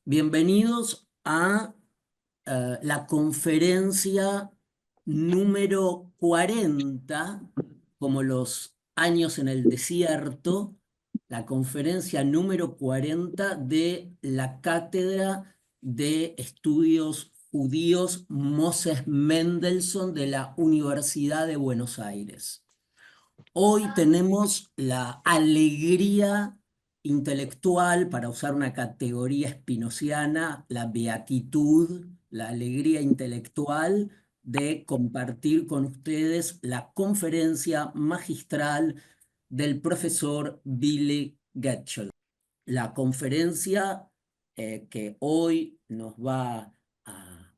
Bienvenidos a la conferencia número 40, como los años en el desierto, la conferencia número 40 de la Cátedra de Estudios Judíos Moses Mendelssohn de la Universidad de Buenos Aires. Hoy tenemos la alegría intelectual, para usar una categoría spinociana, la beatitud, la alegría intelectual de compartir con ustedes la conferencia magistral del profesor Willi Goetschel. La conferencia que hoy nos va a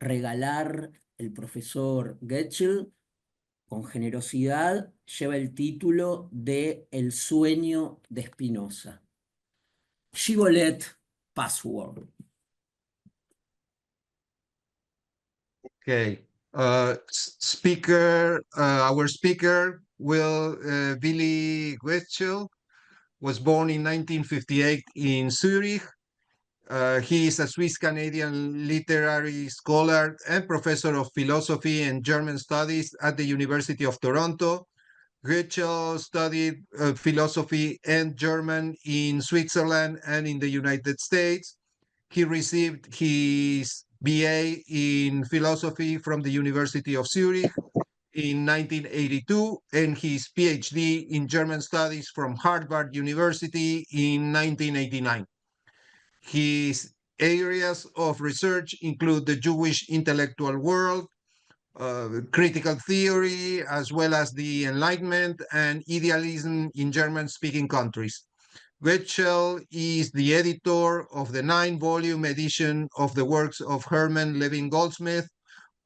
regalar el profesor Goetschel con generosidad, lleva el título de El sueño de Spinoza. Shibboleth Password. Okay. Our speaker, Willi Goetschel, was born in 1958 in Zurich. He is a Swiss-Canadian literary scholar and professor of philosophy and German studies at the University of Toronto. Goetschel studied philosophy and German in Switzerland and in the United States. He received his BA in philosophy from the University of Zurich in 1982 and his PhD in German studies from Harvard University in 1989. His areas of research include the Jewish intellectual world, critical theory, as well as the Enlightenment and idealism in German-speaking countries. Goetschel is the editor of the 9-volume edition of the works of Hermann Levin Goldsmith,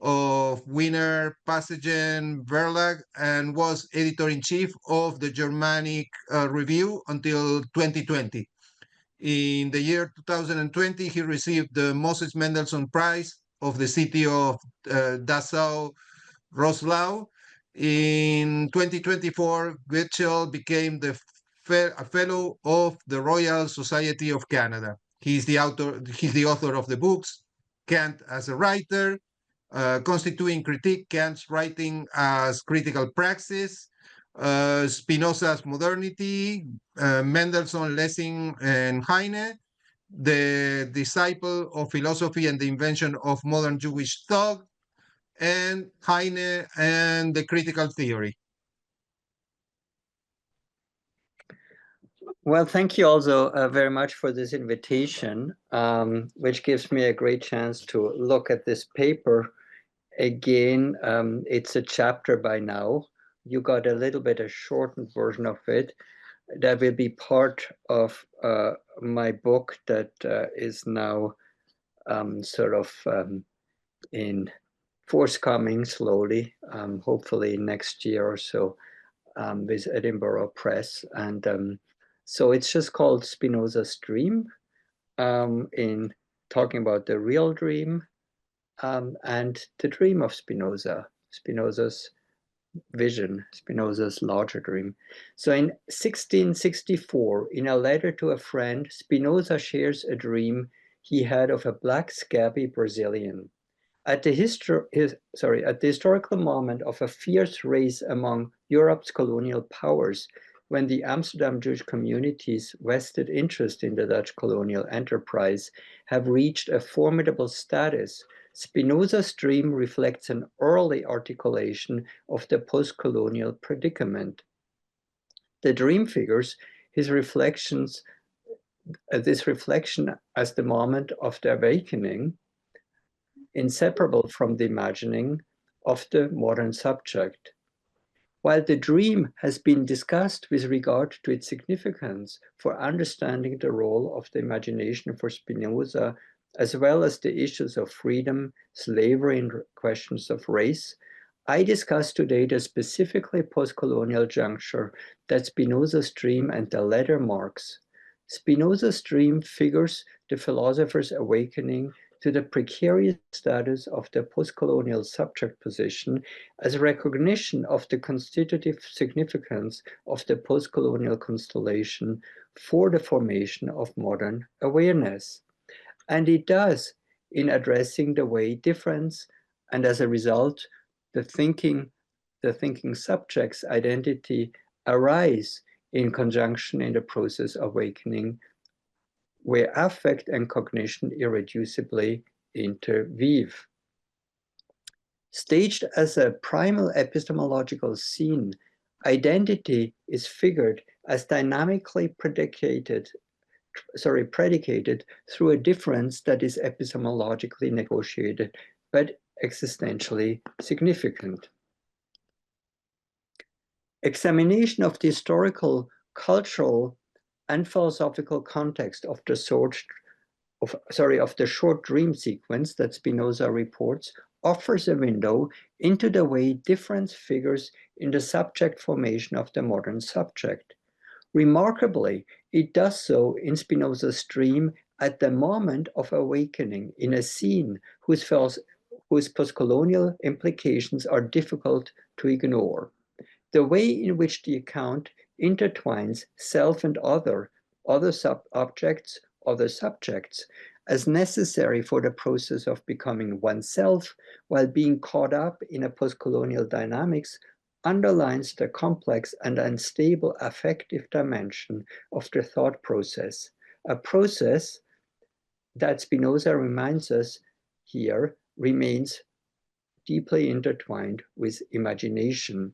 of Wiener, Passagen, Verlag, and was editor-in-chief of the Germanic Review until 2020. In the year 2020, he received the Moses Mendelssohn Prize of the city of Dessau-Roßlau. In 2024, Goetschel became a fellow of the Royal Society of Canada. He's the author of the books Kant as a Writer, Constituting Critique, Kant's Writing as Critical Praxis, Spinoza's Modernity, Mendelssohn, Lessing, and Heine, The Disciple of Philosophy and the Invention of Modern Jewish Thought, and Heine and the Critical Theory. Well, thank you also very much for this invitation, which gives me a great chance to look at this paper again. It's a chapter by now. You got a little bit of shortened version of it. That will be part of my book that is now in forthcoming slowly, hopefully next year or so, with Edinburgh Press. And so it's just called Spinoza's Dream, in talking about the real dream and the dream of Spinoza, Spinoza's vision, Spinoza's larger dream. So in 1664, in a letter to a friend, Spinoza shares a dream he had of a black scabby Brazilian. At the historical moment of a fierce race among Europe's colonial powers, when the Amsterdam Jewish community's vested interest in the Dutch colonial enterprise have reached a formidable status, Spinoza's dream reflects an early articulation of the post-colonial predicament. The dream figures this reflection as the moment of the awakening, inseparable from the imagining of the modern subject. While the dream has been discussed with regard to its significance for understanding the role of the imagination for Spinoza, as well as the issues of freedom, slavery, and questions of race, I discuss today the specifically post-colonial juncture that Spinoza's dream and the letter marks. Spinoza's dream figures the philosopher's awakening to the precarious status of the postcolonial subject position as a recognition of the constitutive significance of the postcolonial constellation for the formation of modern awareness. And it does in addressing the way difference, and as a result, the thinking subject's identity arise in conjunction in the process of awakening, where affect and cognition irreducibly interweave. Staged as a primal epistemological scene, identity is figured as dynamically predicated through a difference that is epistemologically negotiated, but existentially significant. Examination of the historical, cultural, and philosophical context of the short dream sequence that Spinoza reports offers a window into the way difference figures in the subject formation of the modern subject. Remarkably, it does so in Spinoza's dream at the moment of awakening in a scene whose postcolonial implications are difficult to ignore. The way in which the account intertwines self and other subjects, as necessary for the process of becoming oneself while being caught up in a postcolonial dynamics underlines the complex and unstable affective dimension of the thought process, a process that Spinoza reminds us here remains deeply intertwined with imagination.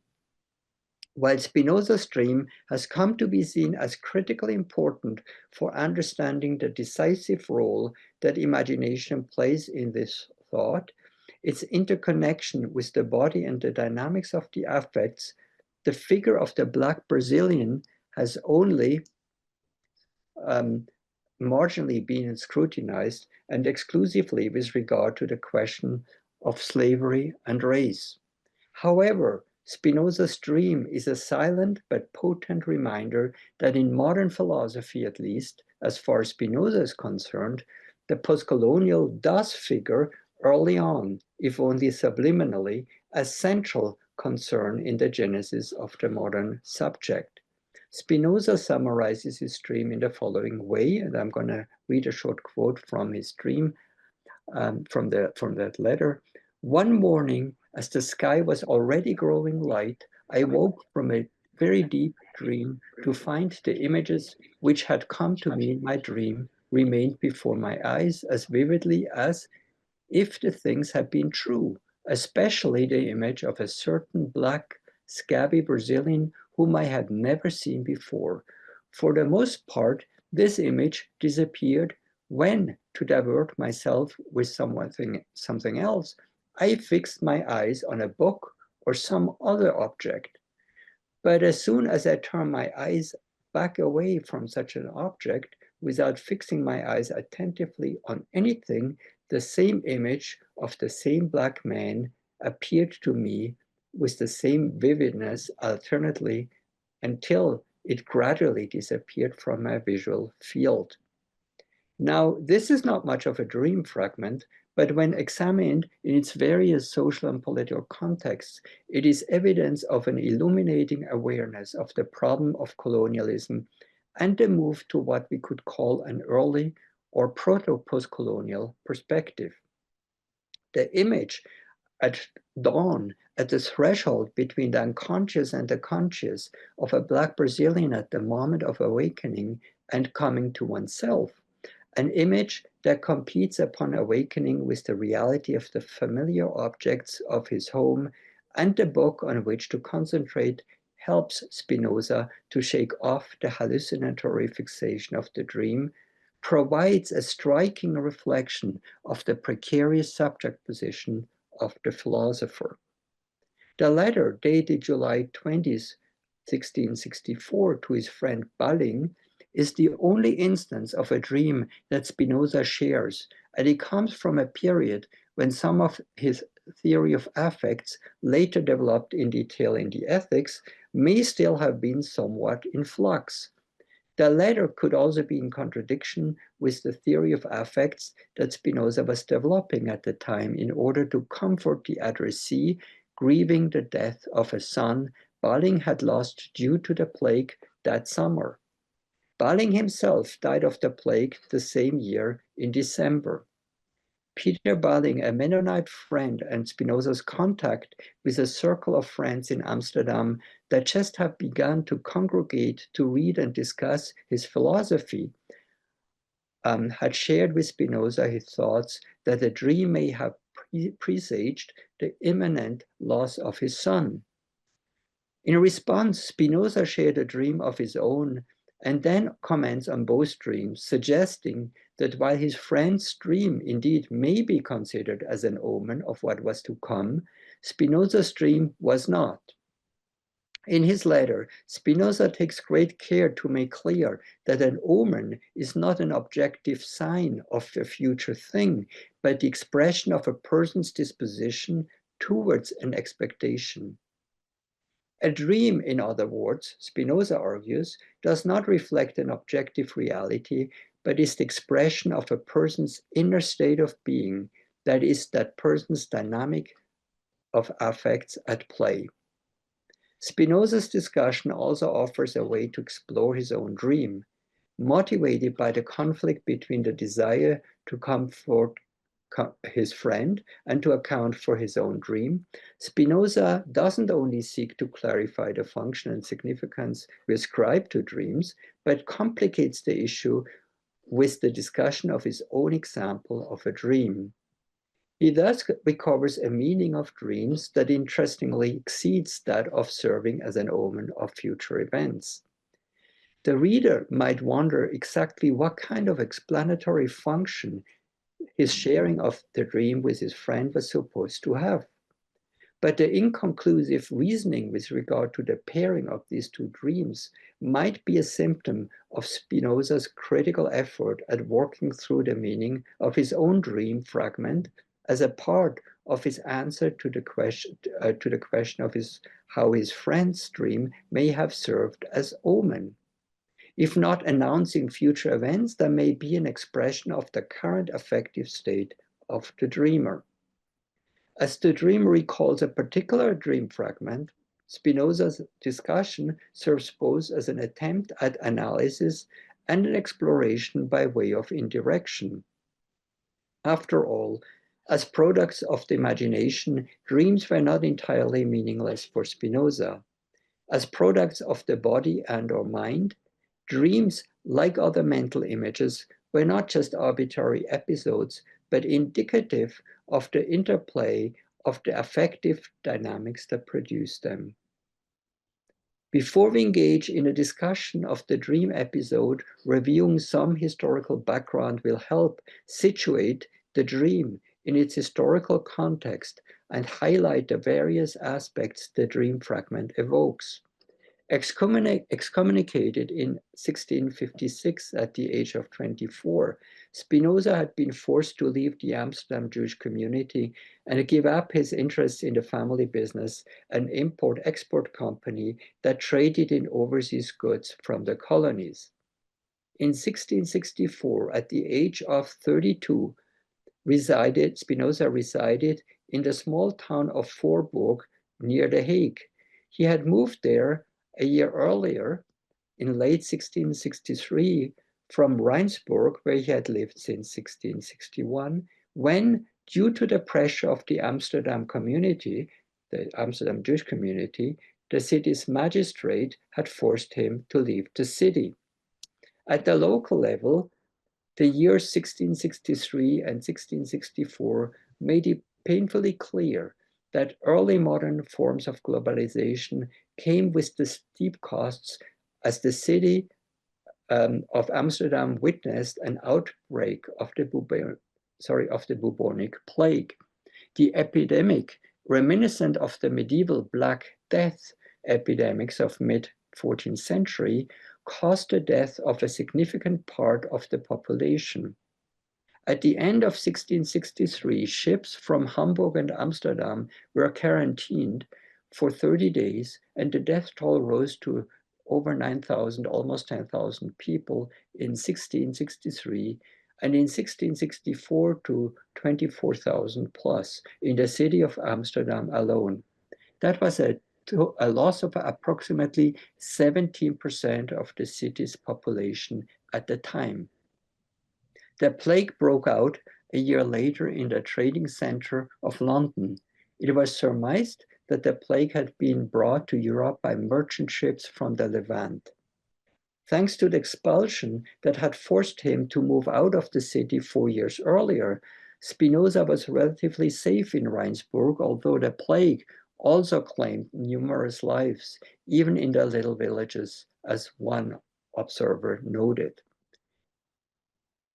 While Spinoza's dream has come to be seen as critically important for understanding the decisive role that imagination plays in this thought, its interconnection with the body and the dynamics of the affects, the figure of the Black Brazilian has only marginally been scrutinized, and exclusively with regard to the question of slavery and race. However, Spinoza's dream is a silent but potent reminder that in modern philosophy, at least, as far as Spinoza is concerned, the postcolonial does figure early on, if only subliminally, as central concern in the genesis of the modern subject. Spinoza summarizes his dream in the following way, and I'm going to read a short quote from his dream, from that letter. One morning, as the sky was already growing light, I woke from a very deep dream to find the images which had come to me in my dream remained before my eyes as vividly as if the things had been true, especially the image of a certain black, scabby Brazilian whom I had never seen before. For the most part, this image disappeared when, to divert myself with something else, I fixed my eyes on a book or some other object. But as soon as I turned my eyes back away from such an object, without fixing my eyes attentively on anything, the same image of the same black man appeared to me with the same vividness alternately until it gradually disappeared from my visual field. Now, this is not much of a dream fragment, but when examined in its various social and political contexts, it is evidence of an illuminating awareness of the problem of colonialism and the move to what we could call an early or proto-postcolonial perspective. The image at dawn, at the threshold between the unconscious and the conscious of a Black Brazilian at the moment of awakening and coming to oneself, an image that competes upon awakening with the reality of the familiar objects of his home and the book on which to concentrate, helps Spinoza to shake off the hallucinatory fixation of the dream, provides a striking reflection of the precarious subject position of the philosopher. The letter, dated July 20th, 1664, to his friend Balling, is the only instance of a dream that Spinoza shares, and it comes from a period when some of his theory of affects, later developed in detail in the Ethics, may still have been somewhat in flux. The latter could also be in contradiction with the theory of affects that Spinoza was developing at the time in order to comfort the addressee grieving the death of a son Balling had lost due to the plague that summer. Balling himself died of the plague the same year in December. Peter Balling, a Mennonite friend and Spinoza's contact with a circle of friends in Amsterdam that just had begun to congregate to read and discuss his philosophy, had shared with Spinoza his thoughts that the dream may have presaged the imminent loss of his son. In response, Spinoza shared a dream of his own and then comments on both dreams, suggesting that while his friend's dream indeed may be considered as an omen of what was to come, Spinoza's dream was not. In his letter, Spinoza takes great care to make clear that an omen is not an objective sign of a future thing, but the expression of a person's disposition towards an expectation. A dream, in other words, Spinoza argues, does not reflect an objective reality, but is the expression of a person's inner state of being, that is, that person's dynamic of affects at play. Spinoza's discussion also offers a way to explore his own dream, motivated by the conflict between the desire to comfort his friend and to account for his own dream. Spinoza doesn't only seek to clarify the function and significance we ascribe to dreams, but complicates the issue with the discussion of his own example of a dream. He thus recovers a meaning of dreams that interestingly exceeds that of serving as an omen of future events. The reader might wonder exactly what kind of explanatory function his sharing of the dream with his friend was supposed to have. But the inconclusive reasoning with regard to the pairing of these two dreams might be a symptom of Spinoza's critical effort at working through the meaning of his own dream fragment as a part of his answer to the question of how his friend's dream may have served as omen. If not announcing future events, there may be an expression of the current affective state of the dreamer. As the dreamer recalls a particular dream fragment, Spinoza's discussion serves both as an attempt at analysis and an exploration by way of indirection. After all, as products of the imagination, dreams were not entirely meaningless for Spinoza. As products of the body and/or mind, dreams, like other mental images, were not just arbitrary episodes, but indicative of the interplay of the affective dynamics that produce them. Before we engage in a discussion of the dream episode, reviewing some historical background will help situate the dream in its historical context and highlight the various aspects the dream fragment evokes. Excommunicated in 1656 at the age of 24, Spinoza had been forced to leave the Amsterdam Jewish community and give up his interest in the family business, an import-export company that traded in overseas goods from the colonies. In 1664, at the age of 32, Spinoza resided in the small town of Voorburg near The Hague. He had moved there a year earlier, in late 1663, from Rijnsburg, where he had lived since 1661, when, due to the pressure of the Amsterdam community, the Amsterdam Jewish community, the city's magistrate had forced him to leave the city. At the local level, the years 1663 and 1664 made it painfully clear that early modern forms of globalization came with the steep costs as the city of Amsterdam witnessed an outbreak of the bubonic plague. The epidemic, reminiscent of the medieval Black Death epidemics of mid-14th century, caused the death of a significant part of the population. At the end of 1663, ships from Hamburg and Amsterdam were quarantined for 30 days, and the death toll rose to over 9,000, almost 10,000 people in 1663, and in 1664 to 24,000 plus in the city of Amsterdam alone. That was a loss of approximately 17% of the city's population at the time. The plague broke out a year later in the trading center of London. It was surmised that the plague had been brought to Europe by merchant ships from the Levant. Thanks to the expulsion that had forced him to move out of the city 4 years earlier, Spinoza was relatively safe in Rheinsburg, although the plague also claimed numerous lives, even in the little villages, as one observer noted.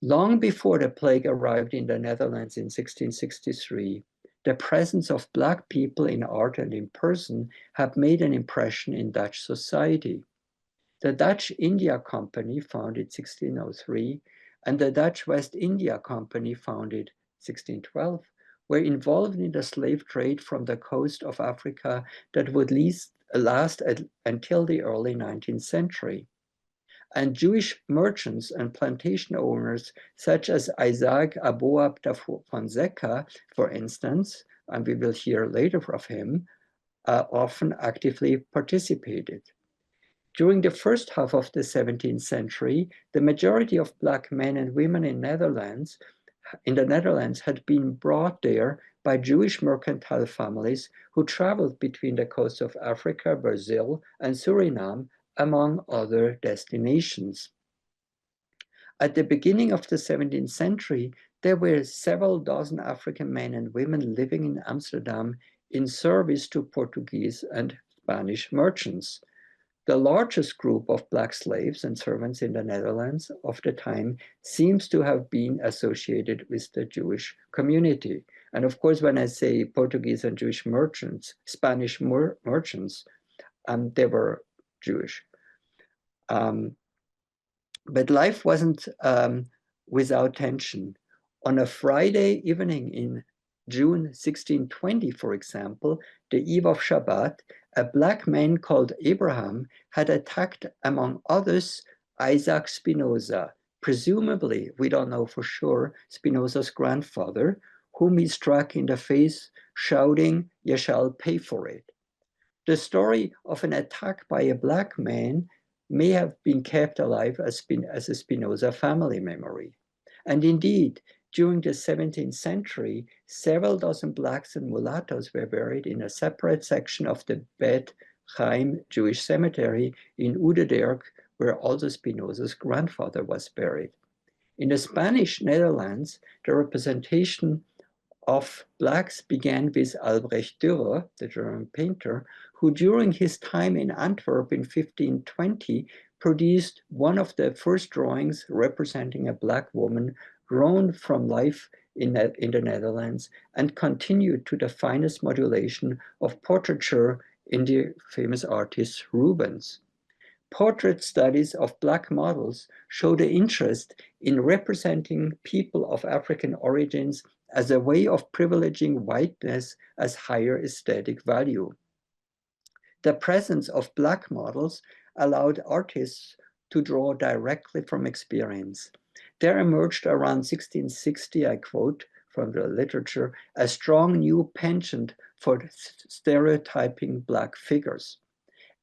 Long before the plague arrived in the Netherlands in 1663, the presence of Black people in art and in person had made an impression in Dutch society. The Dutch India Company, founded 1603, and the Dutch West India Company, founded 1612, were involved in the slave trade from the coast of Africa that would last until the early 19th century. And Jewish merchants and plantation owners, such as Isaac Aboab da Fonseca, for instance, and we will hear later of him, often actively participated. During the first half of the 17th century, the majority of Black men and women in the Netherlands had been brought there by Jewish mercantile families who traveled between the coasts of Africa, Brazil, and Suriname, among other destinations. At the beginning of the 17th century, there were several dozen African men and women living in Amsterdam in service to Portuguese and Spanish merchants. The largest group of Black slaves and servants in the Netherlands of the time seems to have been associated with the Jewish community. And of course, when I say Portuguese and Jewish merchants, Spanish merchants, they were Jewish. But life wasn't without tension. On a Friday evening in June 1620, for example, the eve of Shabbat, a Black man called Abraham had attacked, among others, Isaac Spinoza, presumably, we don't know for sure, Spinoza's grandfather, whom he struck in the face, shouting, "You shall pay for it." The story of an attack by a Black man may have been kept alive as a Spinoza family memory. And indeed, during the 17th century, several dozen Blacks and mulattoes were buried in a separate section of the Bet Chaim Jewish cemetery in Oudekerk, where also Spinoza's grandfather was buried. In the Spanish Netherlands, the representation of Blacks began with Albrecht Dürer, the German painter, who during his time in Antwerp in 1520 produced one of the first drawings representing a Black woman grown from life in the Netherlands and continued to the finest modulation of portraiture in the famous artist Rubens. Portrait studies of Black models show the interest in representing people of African origins as a way of privileging whiteness as higher aesthetic value. The presence of Black models allowed artists to draw directly from experience. There emerged around 1660, I quote from the literature, a strong new penchant for stereotyping Black figures.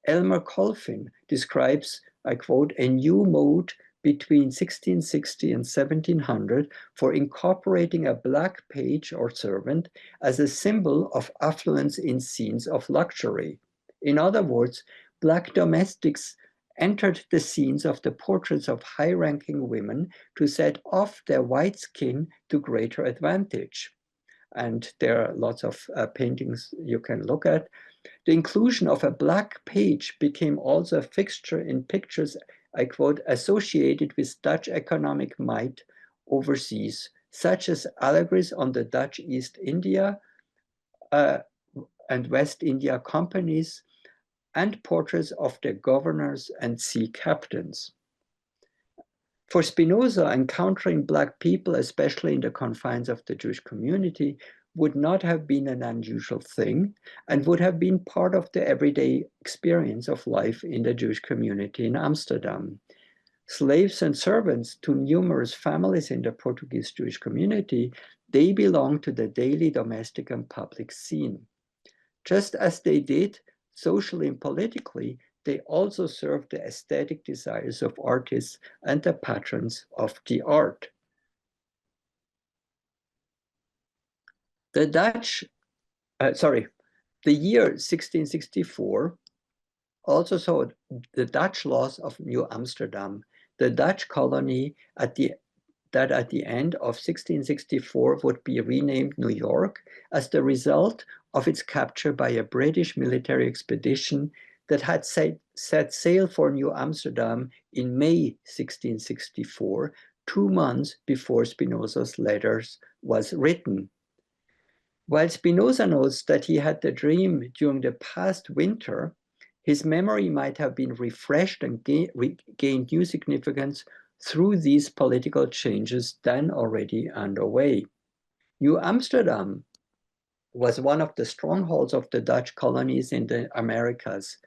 Elmer Colfin describes, I quote, a new mode between 1660 and 1700 for incorporating a Black page or servant as a symbol of affluence in scenes of luxury. In other words, Black domestics entered the scenes of the portraits of high-ranking women to set off their white skin to greater advantage. And there are lots of paintings you can look at. The inclusion of a Black page became also a fixture in pictures, I quote, associated with Dutch economic might overseas, such as allegories on the Dutch East India and West India companies, and portraits of the governors and sea captains. For Spinoza, encountering Black people, especially in the confines of the Jewish community, would not have been an unusual thing and would have been part of the everyday experience of life in the Jewish community in Amsterdam. Slaves and servants to numerous families in the Portuguese Jewish community, they belong to the daily domestic and public scene. Just as they did socially and politically, they also served the aesthetic desires of artists and the patrons of the art. The year 1664 also saw the Dutch loss of New Amsterdam, the Dutch colony that at the end of 1664 would be renamed New York as the result of its capture by a British military expedition that had set sail for New Amsterdam in May 1664, 2 months before Spinoza's letters was written. While Spinoza notes that he had the dream during the past winter, his memory might have been refreshed and gained new significance through these political changes then already underway. New Amsterdam was one of the strongholds of the Dutch colonies in the Americas.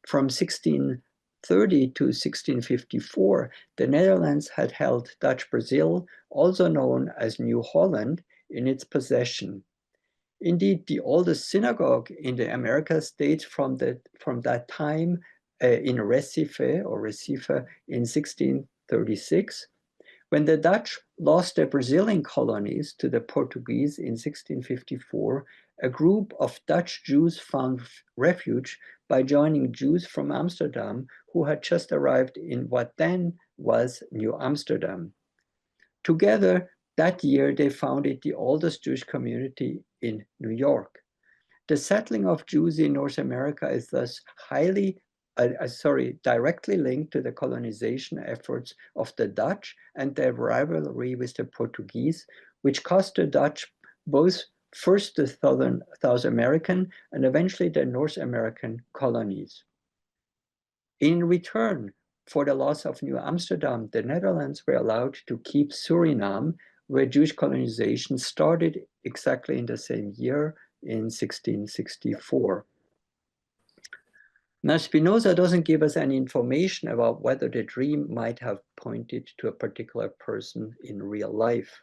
From 1630 to 1654, the Netherlands had held Dutch Brazil, also known as New Holland, in its possession. Indeed, the oldest synagogue in the Americas dates from that time in Recife in 1636. When the Dutch lost their Brazilian colonies to the Portuguese in 1654, a group of Dutch Jews found refuge by joining Jews from Amsterdam who had just arrived in what then was New Amsterdam. Together, that year, they founded the oldest Jewish community in New York. The settling of Jews in North America is thus directly linked to the colonization efforts of the Dutch and their rivalry with the Portuguese, which cost the Dutch both first the South American and eventually the North American colonies. In return for the loss of New Amsterdam, the Netherlands were allowed to keep Suriname, where Jewish colonization started exactly in the same year, in 1664. Now, Spinoza doesn't give us any information about whether the dream might have pointed to a particular person in real life.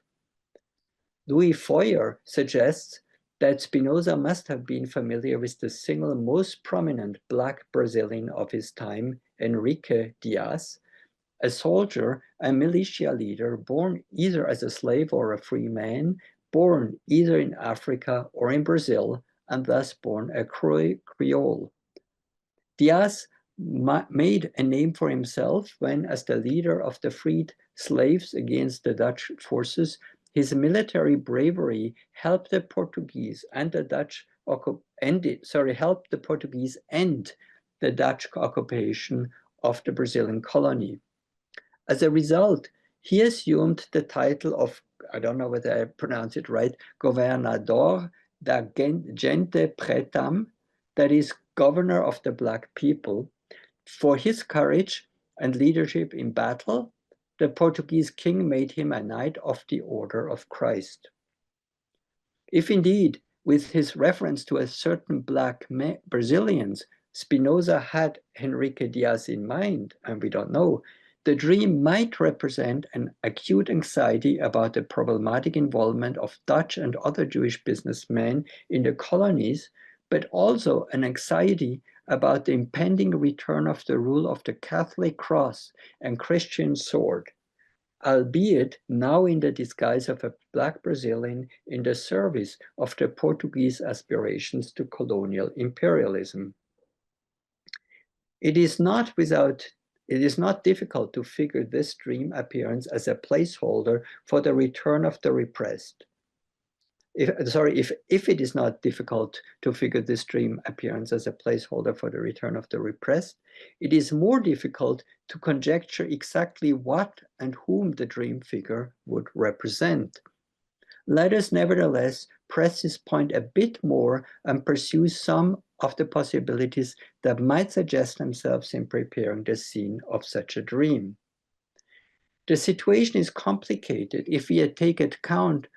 Louis Foyer suggests that Spinoza must have been familiar with the single most prominent Black Brazilian of his time, Henrique Dias, a soldier and militia leader born either as a slave or a free man, born either in Africa or in Brazil, and thus born a Creole. Dias made a name for himself when, as the leader of the freed slaves against the Dutch forces, his military bravery helped the Portuguese and the Dutch helped the Portuguese end the Dutch occupation of the Brazilian colony. As a result, he assumed the title of, I don't know whether I pronounce it right, Governador da Gente Pretam, that is, governor of the Black people. For his courage and leadership in battle, the Portuguese king made him a Knight of the Order of Christ. If indeed, with his reference to a certain Black Brazilians, Spinoza had Henrique Dias in mind, and we don't know, the dream might represent an acute anxiety about the problematic involvement of Dutch and other Jewish businessmen in the colonies, but also an anxiety about the impending return of the rule of the Catholic cross and Christian sword, albeit now in the disguise of a Black Brazilian in the service of the Portuguese aspirations to colonial imperialism. It is not difficult to figure this dream appearance as a placeholder for the return of the repressed. If it is not difficult to figure this dream appearance as a placeholder for the return of the repressed, it is more difficult to conjecture exactly what and whom the dream figure would represent. Let us nevertheless press this point a bit more and pursue some of the possibilities that might suggest themselves in preparing the scene of such a dream. The situation is complicated if we take account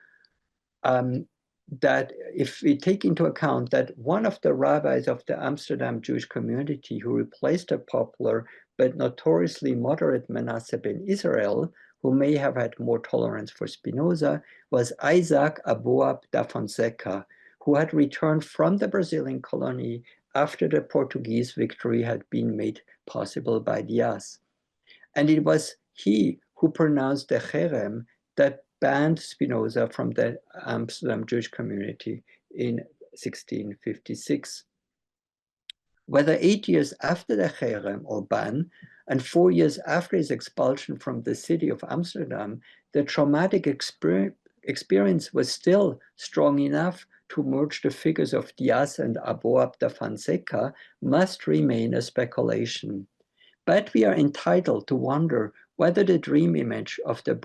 that if we take into account that one of the rabbis of the Amsterdam Jewish community who replaced the popular but notoriously moderate Manasseh ben Israel, who may have had more tolerance for Spinoza, was Isaac Aboab da Fonseca, who had returned from the Brazilian colony after the Portuguese victory had been made possible by Diaz. And it was he who pronounced the cherem that banned Spinoza from the Amsterdam Jewish community in 1656. Whether 8 years after the cherem or ban and 4 years after his expulsion from the city of Amsterdam, the traumatic experience was still strong enough to merge the figures of Diaz and Aboab da Fonseca must remain a speculation. But we are entitled to wonder whether the dream image of the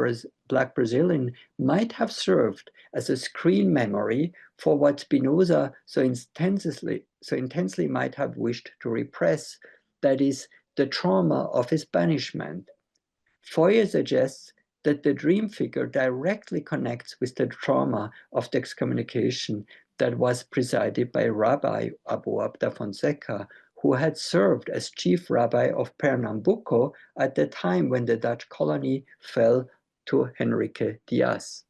Black Brazilian might have served as a screen memory for what Spinoza so intensely might have wished to repress, that is, the trauma of his banishment. Feuer suggests that the dream figure directly connects with the trauma of the excommunication that was presided by Rabbi Aboab da Fonseca, who had served as chief rabbi of Pernambuco at the time when the Dutch colony fell to Henrique Diaz.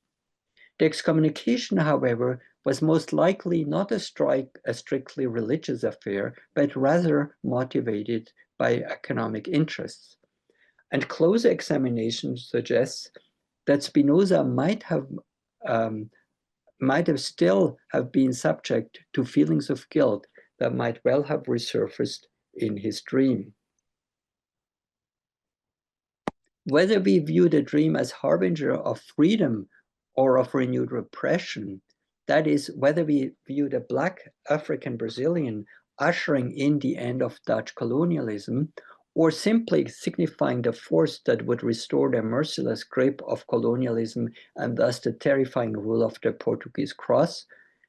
The excommunication, however, was most likely not a strictly religious affair, but rather motivated by economic interests. And closer examination suggests that Spinoza might have still have been subject to feelings of guilt that might well have resurfaced in his dream. Whether we view the dream as harbinger of freedom or of renewed repression, that is, whether we view the Black African Brazilian ushering in the end of Dutch colonialism, or simply signifying the force that would restore the merciless grip of colonialism and thus the terrifying rule of the Portuguese cross,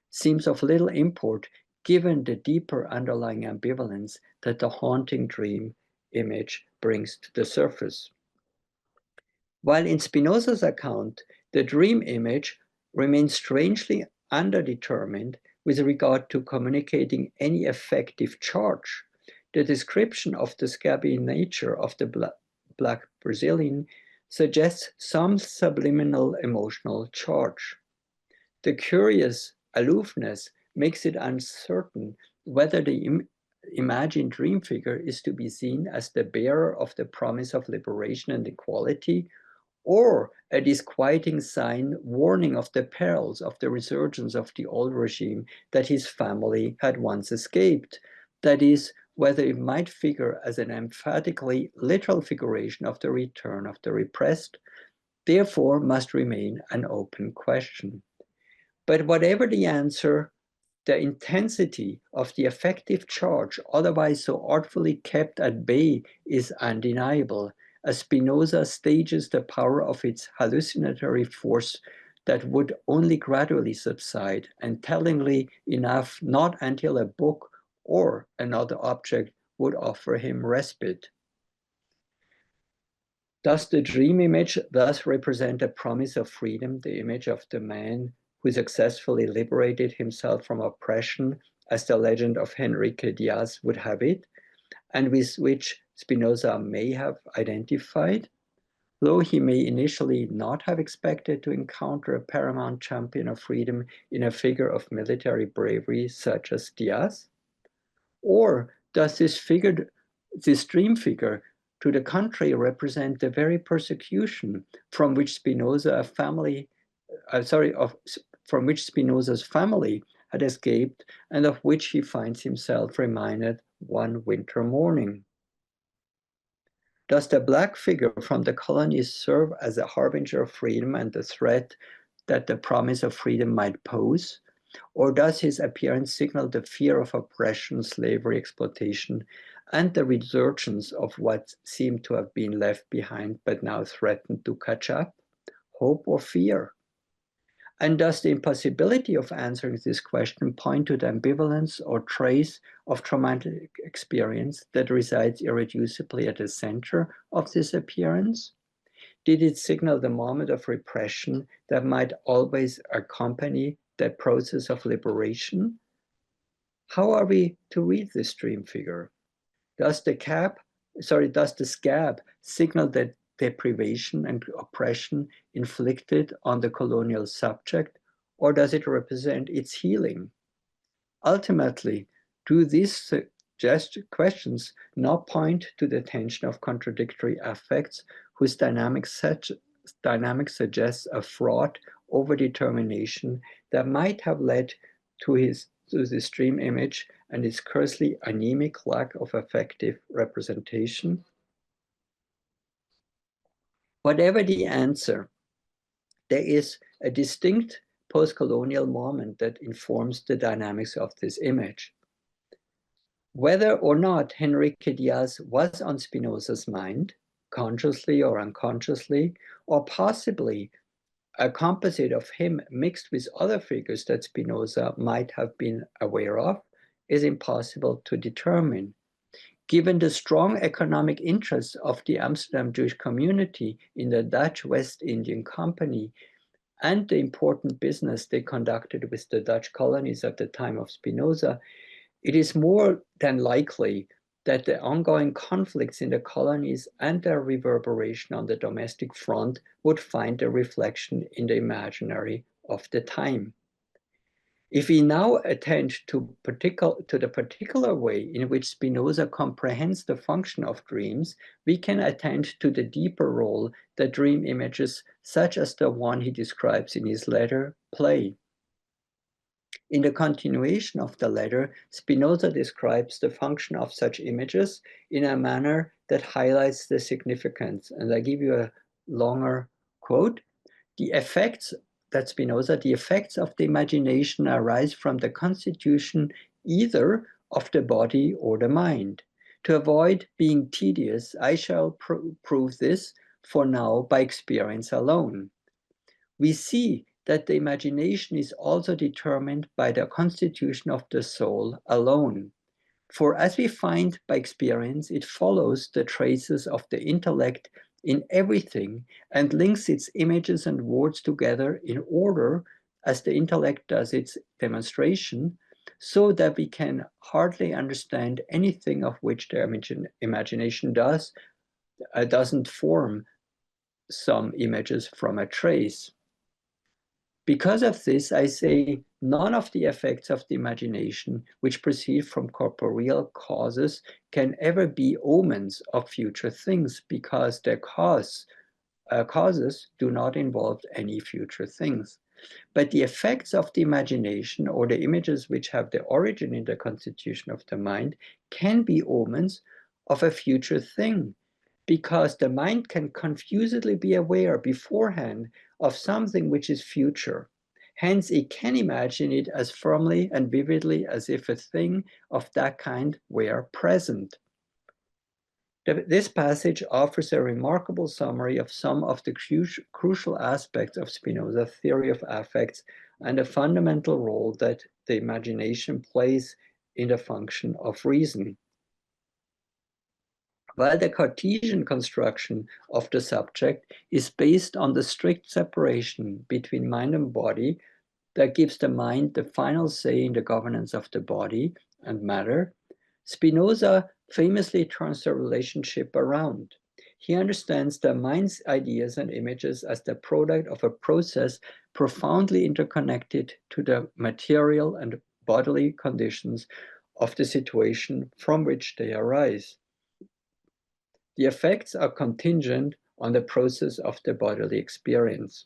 seems of little import given the deeper underlying ambivalence that the haunting dream image brings to the surface. While in Spinoza's account, the dream image remains strangely underdetermined with regard to communicating any effective charge, the description of the scabby nature of the Black Brazilian suggests some subliminal emotional charge. The curious aloofness makes it uncertain whether the imagined dream figure is to be seen as the bearer of the promise of liberation and equality, or a disquieting sign warning of the perils of the resurgence of the old regime that his family had once escaped. That is, whether it might figure as an emphatically literal figuration of the return of the repressed, therefore must remain an open question. But whatever the answer, the intensity of the effective charge, otherwise so artfully kept at bay, is undeniable, as Spinoza stages the power of its hallucinatory force that would only gradually subside, and tellingly enough, not until a book or another object would offer him respite. Does the dream image thus represent a promise of freedom, the image of the man who successfully liberated himself from oppression, as the legend of Henrique Diaz would have it, and with which Spinoza may have identified, though he may initially not have expected to encounter a paramount champion of freedom in a figure of military bravery such as Diaz? Or does this dream figure, to the contrary, represent the very persecution from which Spinoza's family had escaped, and of which he finds himself reminded one winter morning? Does the black figure from the colonies serve as a harbinger of freedom and the threat that the promise of freedom might pose? Or does his appearance signal the fear of oppression, slavery, exploitation, and the resurgence of what seemed to have been left behind but now threatened to catch up? Hope or fear? And does the impossibility of answering this question point to the ambivalence or trace of traumatic experience that resides irreducibly at the center of this appearance? Did it signal the moment of repression that might always accompany that process of liberation? How are we to read this dream figure? Does the scab signal the deprivation and oppression inflicted on the colonial subject, or does it represent its healing? Ultimately, do these questions not point to the tension of contradictory affects whose dynamic suggests a fraught overdetermination that might have led to this dream image and its curiously anemic lack of effective representation? Whatever the answer, there is a distinct post-colonial moment that informs the dynamics of this image. Whether or not Henrique Diaz was on Spinoza's mind, consciously or unconsciously, or possibly a composite of him mixed with other figures that Spinoza might have been aware of, is impossible to determine. Given the strong economic interests of the Amsterdam Jewish community in the Dutch West Indian Company and the important business they conducted with the Dutch colonies at the time of Spinoza, it is more than likely that the ongoing conflicts in the colonies and their reverberation on the domestic front would find a reflection in the imaginary of the time. If we now attend to the particular way in which Spinoza comprehends the function of dreams, we can attend to the deeper role that dream images, such as the one he describes in his letter, play. In the continuation of the letter, Spinoza describes the function of such images in a manner that highlights the significance. And I give you a longer quote. The effects of the imagination arise from the constitution either of the body or the mind. To avoid being tedious, I shall prove this for now by experience alone. We see that the imagination is also determined by the constitution of the soul alone. For as we find by experience, it follows the traces of the intellect in everything and links its images and words together in order as the intellect does its demonstration, so that we can hardly understand anything of which the imagination doesn't form some images from a trace. Because of this, I say none of the effects of the imagination which proceed from corporeal causes can ever be omens of future things, because their causes do not involve any future things. But the effects of the imagination, or the images which have their origin in the constitution of the mind, can be omens of a future thing, because the mind can confusedly be aware beforehand of something which is future. Hence, it can imagine it as firmly and vividly as if a thing of that kind were present. This passage offers a remarkable summary of some of the crucial aspects of Spinoza's theory of affects and the fundamental role that the imagination plays in the function of reason. While the Cartesian construction of the subject is based on the strict separation between mind and body that gives the mind the final say in the governance of the body and matter, Spinoza famously turns the relationship around. He understands the mind's ideas and images as the product of a process profoundly interconnected to the material and bodily conditions of the situation from which they arise. The effects are contingent on the process of the bodily experience.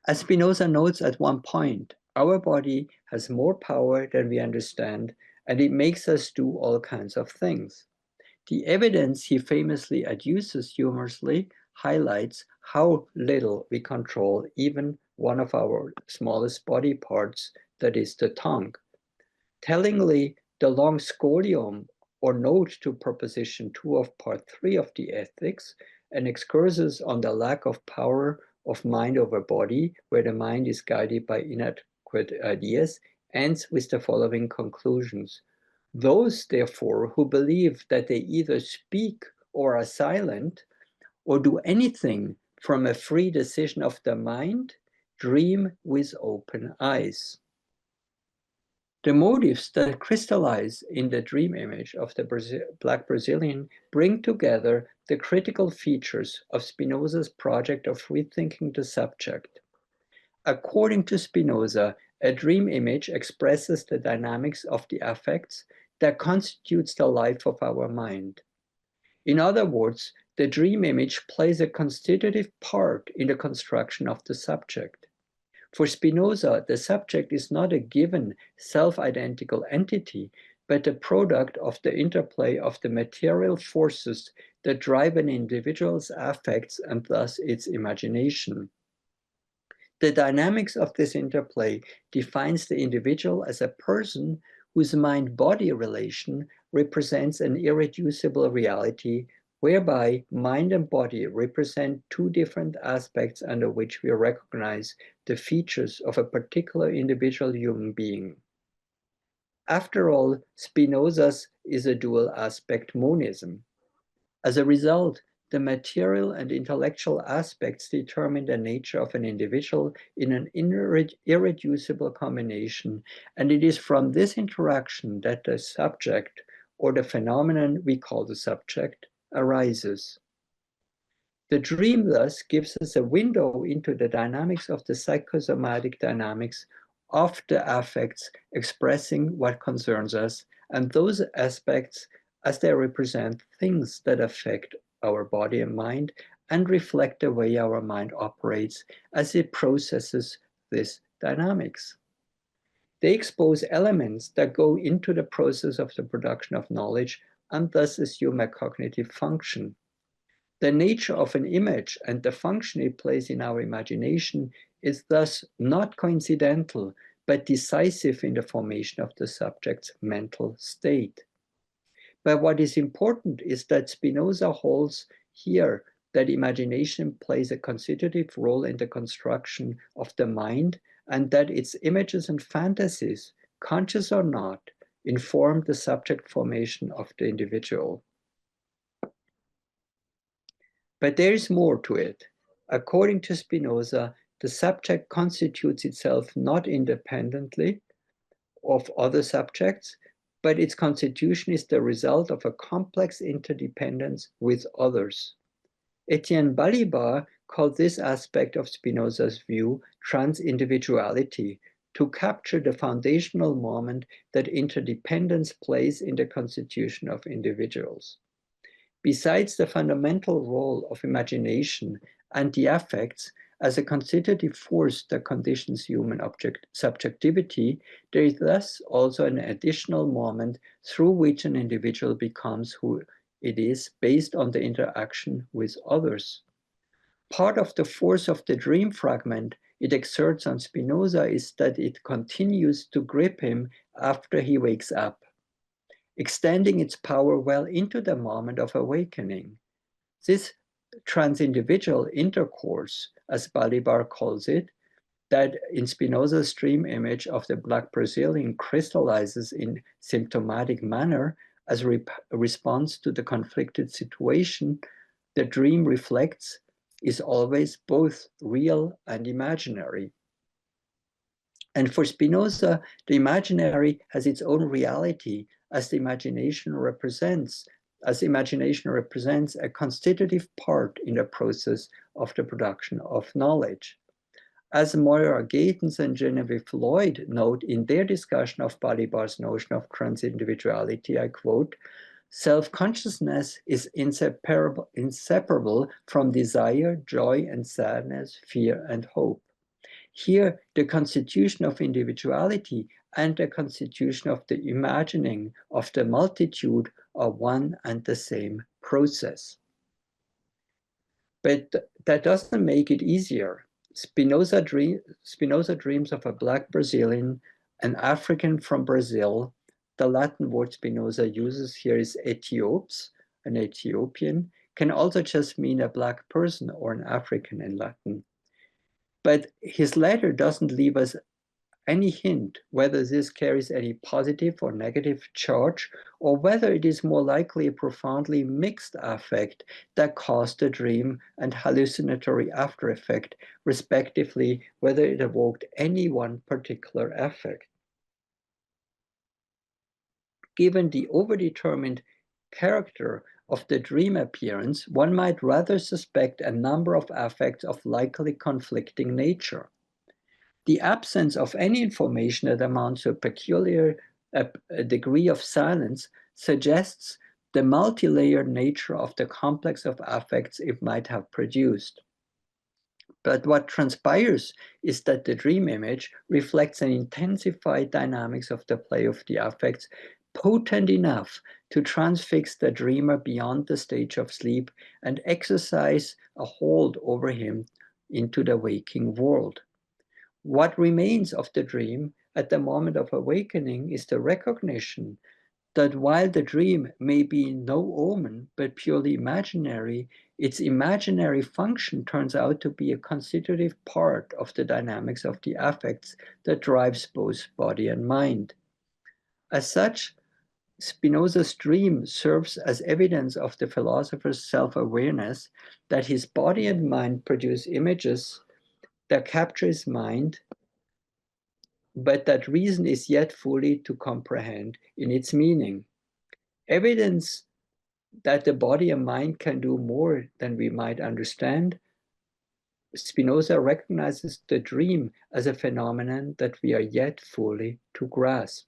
As Spinoza notes at one point, our body has more power than we understand, and it makes us do all kinds of things. The evidence he famously adduces humorously highlights how little we control even one of our smallest body parts, that is the tongue. Tellingly, the long scholium, or note to proposition 2 of part 3 of the Ethics, an excursus on the lack of power of mind over body, where the mind is guided by inadequate ideas, ends with the following conclusions. Those, therefore, who believe that they either speak or are silent, or do anything from a free decision of the mind, dream with open eyes. The motives that crystallize in the dream image of the Black Brazilian bring together the critical features of Spinoza's project of rethinking the subject. According to Spinoza, a dream image expresses the dynamics of the affects that constitutes the life of our mind. In other words, the dream image plays a constitutive part in the construction of the subject. For Spinoza, the subject is not a given self-identical entity, but a product of the interplay of the material forces that drive an individual's affects and thus its imagination. The dynamics of this interplay defines the individual as a person whose mind-body relation represents an irreducible reality, whereby mind and body represent two different aspects under which we recognize the features of a particular individual human being. After all, Spinoza's is a dual aspect monism. As a result, the material and intellectual aspects determine the nature of an individual in an irreducible combination, and it is from this interaction that the subject, or the phenomenon we call the subject, arises. The dream thus gives us a window into the dynamics of the psychosomatic dynamics of the affects expressing what concerns us, and those aspects as they represent things that affect our body and mind and reflect the way our mind operates as it processes this dynamics. They expose elements that go into the process of the production of knowledge and thus assume a cognitive function. The nature of an image and the function it plays in our imagination is thus not coincidental, but decisive in the formation of the subject's mental state. But what is important is that Spinoza holds here that imagination plays a constitutive role in the construction of the mind, and that its images and fantasies, conscious or not, inform the subject formation of the individual. But there is more to it. According to Spinoza, the subject constitutes itself not independently of other subjects, but its constitution is the result of a complex interdependence with others. Etienne Balibar called this aspect of Spinoza's view transindividuality, to capture the foundational moment that interdependence plays in the constitution of individuals. Besides the fundamental role of imagination and the affects as a constitutive force that conditions human subjectivity, there is thus also an additional moment through which an individual becomes who it is based on the interaction with others. Part of the force of the dream fragment it exerts on Spinoza is that it continues to grip him after he wakes up, extending its power well into the moment of awakening. This transindividual intercourse, as Balibar calls it, that in Spinoza's dream image of the Black Brazilian crystallizes in symptomatic manner as a response to the conflicted situation the dream reflects, is always both real and imaginary. And for Spinoza, the imaginary has its own reality as imagination represents a constitutive part in the process of the production of knowledge. As Moira Gatens and Genevieve Lloyd note in their discussion of Balibar's notion of transindividuality, I quote, "Self-consciousness is inseparable from desire, joy and sadness, fear and hope. Here, the constitution of individuality and the constitution of the imagining of the multitude are one and the same process." But that doesn't make it easier. Spinoza dreams of a Black Brazilian, an African from Brazil. The Latin word Spinoza uses here is Ethiops, an Ethiopian, can also just mean a Black person or an African in Latin. But his letter doesn't leave us any hint whether this carries any positive or negative charge, or whether it is more likely a profoundly mixed affect that caused the dream and hallucinatory after effect, respectively, whether it evoked any one particular affect. Given the overdetermined character of the dream appearance, one might rather suspect a number of affects of likely conflicting nature. The absence of any information that amounts to a peculiar degree of silence suggests the multi-layered nature of the complex of affects it might have produced. But what transpires is that the dream image reflects an intensified dynamics of the play of the affects, potent enough to transfix the dreamer beyond the stage of sleep and exercise a hold over him into the waking world. What remains of the dream at the moment of awakening is the recognition that while the dream may be no omen but purely imaginary, its imaginary function turns out to be a constitutive part of the dynamics of the affects that drives both body and mind. As such, Spinoza's dream serves as evidence of the philosopher's self-awareness that his body and mind produce images that capture his mind, but that reason is yet fully to comprehend in its meaning. Evidence that the body and mind can do more than we might understand, Spinoza recognizes the dream as a phenomenon that we are yet fully to grasp.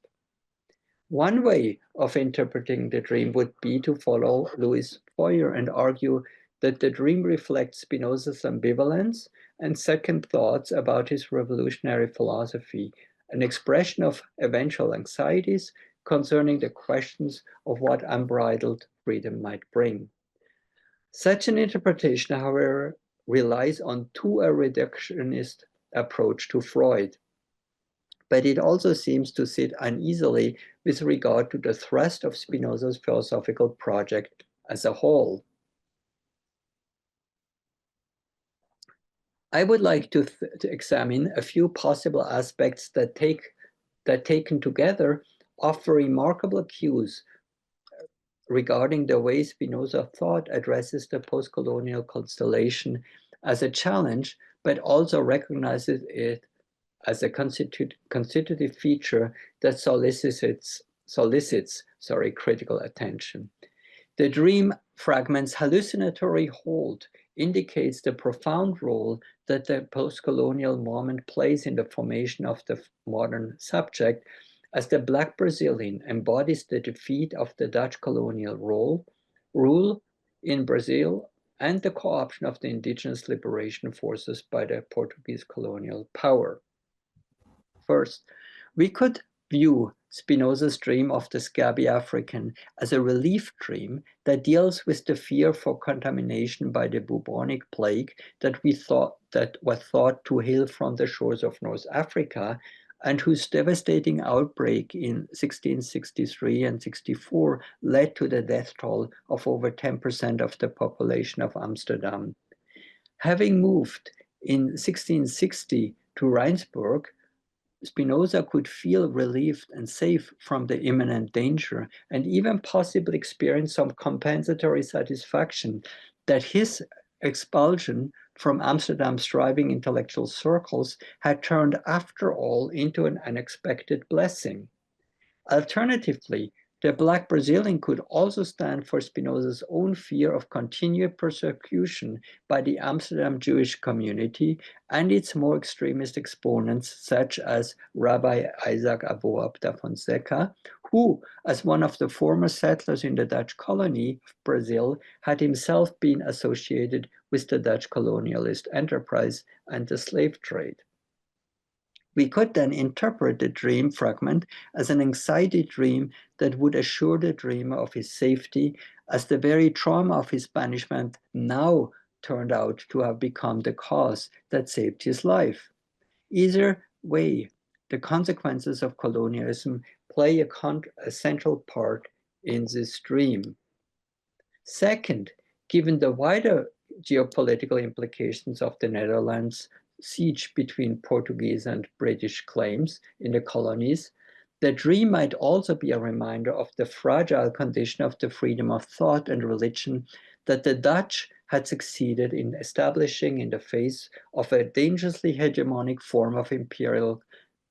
One way of interpreting the dream would be to follow Louis Feuer and argue that the dream reflects Spinoza's ambivalence and second thoughts about his revolutionary philosophy, an expression of eventual anxieties concerning the questions of what unbridled freedom might bring. Such an interpretation, however, relies on a reductionist approach to Freud, but it also seems to sit uneasily with regard to the thrust of Spinoza's philosophical project as a whole. I would like to examine a few possible aspects that taken together offer remarkable cues regarding the way Spinoza thought addresses the post-colonial constellation as a challenge, but also recognizes it as a constitutive feature that solicits critical attention. The dream fragment's hallucinatory hold indicates the profound role that the post-colonial moment plays in the formation of the modern subject, as the Black Brazilian embodies the defeat of the Dutch colonial rule in Brazil and the co-option of the indigenous liberation forces by the Portuguese colonial power. First, we could view Spinoza's dream of the scabby African as a relief dream that deals with the fear for contamination by the bubonic plague that was thought to hail from the shores of North Africa, and whose devastating outbreak in 1663 and 64 led to the death toll of over 10% of the population of Amsterdam. Having moved in 1660 to Rheinsberg, Spinoza could feel relieved and safe from the imminent danger, and even possibly experience some compensatory satisfaction that his expulsion from Amsterdam's thriving intellectual circles had turned, after all, into an unexpected blessing. Alternatively, the Black Brazilian could also stand for Spinoza's own fear of continued persecution by the Amsterdam Jewish community and its more extremist exponents, such as Rabbi Isaac Aboab da Fonseca, who, as one of the former settlers in the Dutch colony of Brazil, had himself been associated with the Dutch colonialist enterprise and the slave trade. We could then interpret the dream fragment as an anxiety dream that would assure the dreamer of his safety, as the very trauma of his banishment now turned out to have become the cause that saved his life. Either way, the consequences of colonialism play a central part in this dream. Second, given the wider geopolitical implications of the Netherlands siege between Portuguese and British claims in the colonies, the dream might also be a reminder of the fragile condition of the freedom of thought and religion that the Dutch had succeeded in establishing in the face of a dangerously hegemonic form of imperial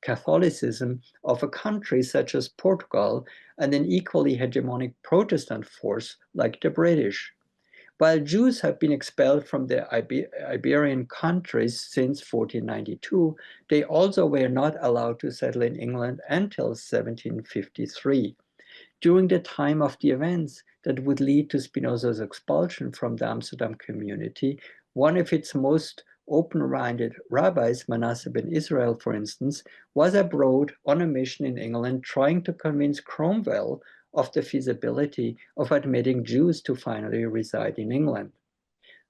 Catholicism of a country such as Portugal and an equally hegemonic Protestant force like the British. While Jews have been expelled from the Iberian countries since 1492, they also were not allowed to settle in England until 1753. During the time of the events that would lead to Spinoza's expulsion from the Amsterdam community, one of its most open-minded rabbis, Manasseh ben Israel, for instance, was abroad on a mission in England trying to convince Cromwell of the feasibility of admitting Jews to finally reside in England.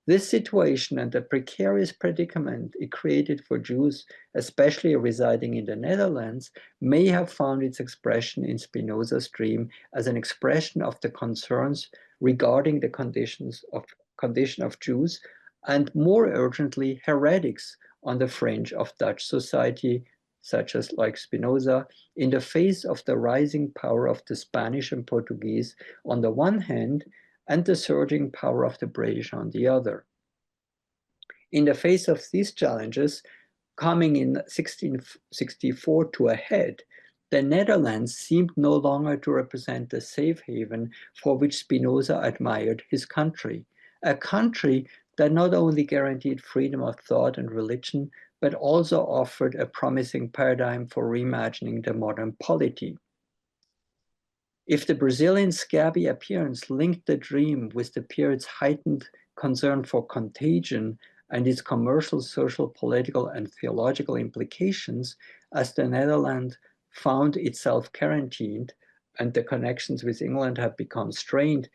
This situation and the precarious predicament it created for Jews, especially residing in the Netherlands, may have found its expression in Spinoza's dream as an expression of the concerns regarding the condition of Jews and more urgently heretics on the fringe of Dutch society, such as like Spinoza, in the face of the rising power of the Spanish and Portuguese on the one hand, and the surging power of the British on the other. In the face of these challenges, coming in 1664 to a head, the Netherlands seemed no longer to represent the safe haven for which Spinoza admired his country, a country that not only guaranteed freedom of thought and religion, but also offered a promising paradigm for reimagining the modern polity. If the Brazilian scabby appearance linked the dream with the period's heightened concern for contagion and its commercial, social, political, and theological implications, as the Netherlands found itself quarantined and the connections with England have become strained,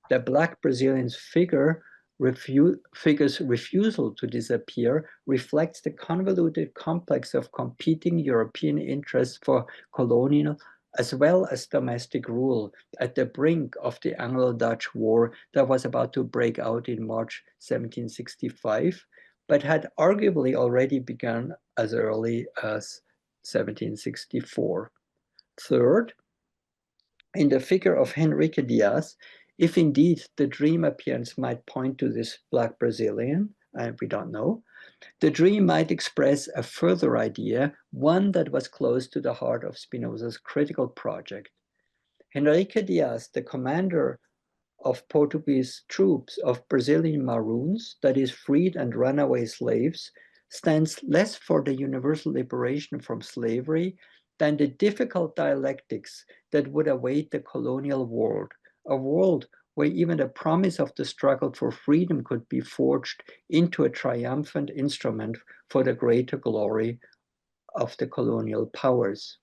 the Black Brazilian's figure's refusal to disappear reflects the convoluted complex of competing European interests for colonial as well as domestic rule at the brink of the Anglo-Dutch War that was about to break out in March 1765, but had arguably already begun as early as 1764. Third, in the figure of Henrique Diaz, if indeed the dream appearance might point to this Black Brazilian, and we don't know, the dream might express a further idea, one that was close to the heart of Spinoza's critical project. Henrique Diaz, the commander of Portuguese troops of Brazilian Maroons, that is, freed and runaway slaves, stands less for the universal liberation from slavery than the difficult dialectics that would await the colonial world, a world where even the promise of the struggle for freedom could be forged into a triumphant instrument for the greater glory of the colonial powers.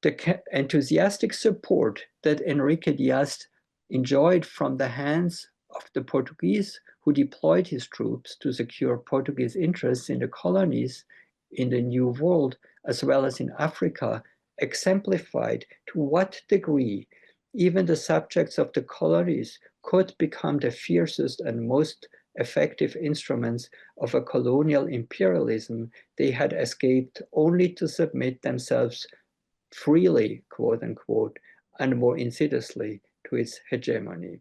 The enthusiastic support that Henrique Diaz enjoyed from the hands of the Portuguese who deployed his troops to secure Portuguese interests in the colonies in the New World, as well as in Africa, exemplified to what degree even the subjects of the colonies could become the fiercest and most effective instruments of a colonial imperialism they had escaped only to submit themselves freely, quote unquote, and more insidiously to its hegemony.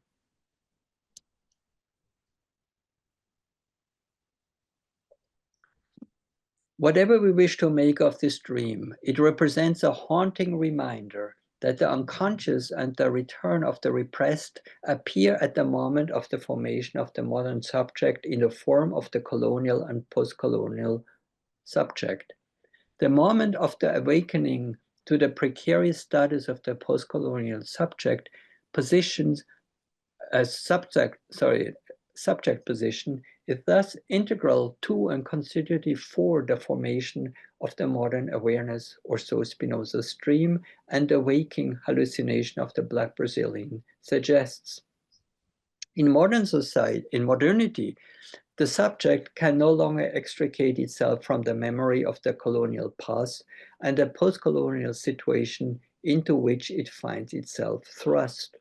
Whatever we wish to make of this dream, it represents a haunting reminder that the unconscious and the return of the repressed appear at the moment of the formation of the modern subject in the form of the colonial and post-colonial subject. The moment of the awakening to the precarious status of the post-colonial subject positions as subject position is thus integral to and constitutive for the formation of the modern awareness, or so Spinoza's dream and the waking hallucination of the Black Brazilian suggests. In modern society, in modernity, the subject can no longer extricate itself from the memory of the colonial past and the post-colonial situation into which it finds itself thrust.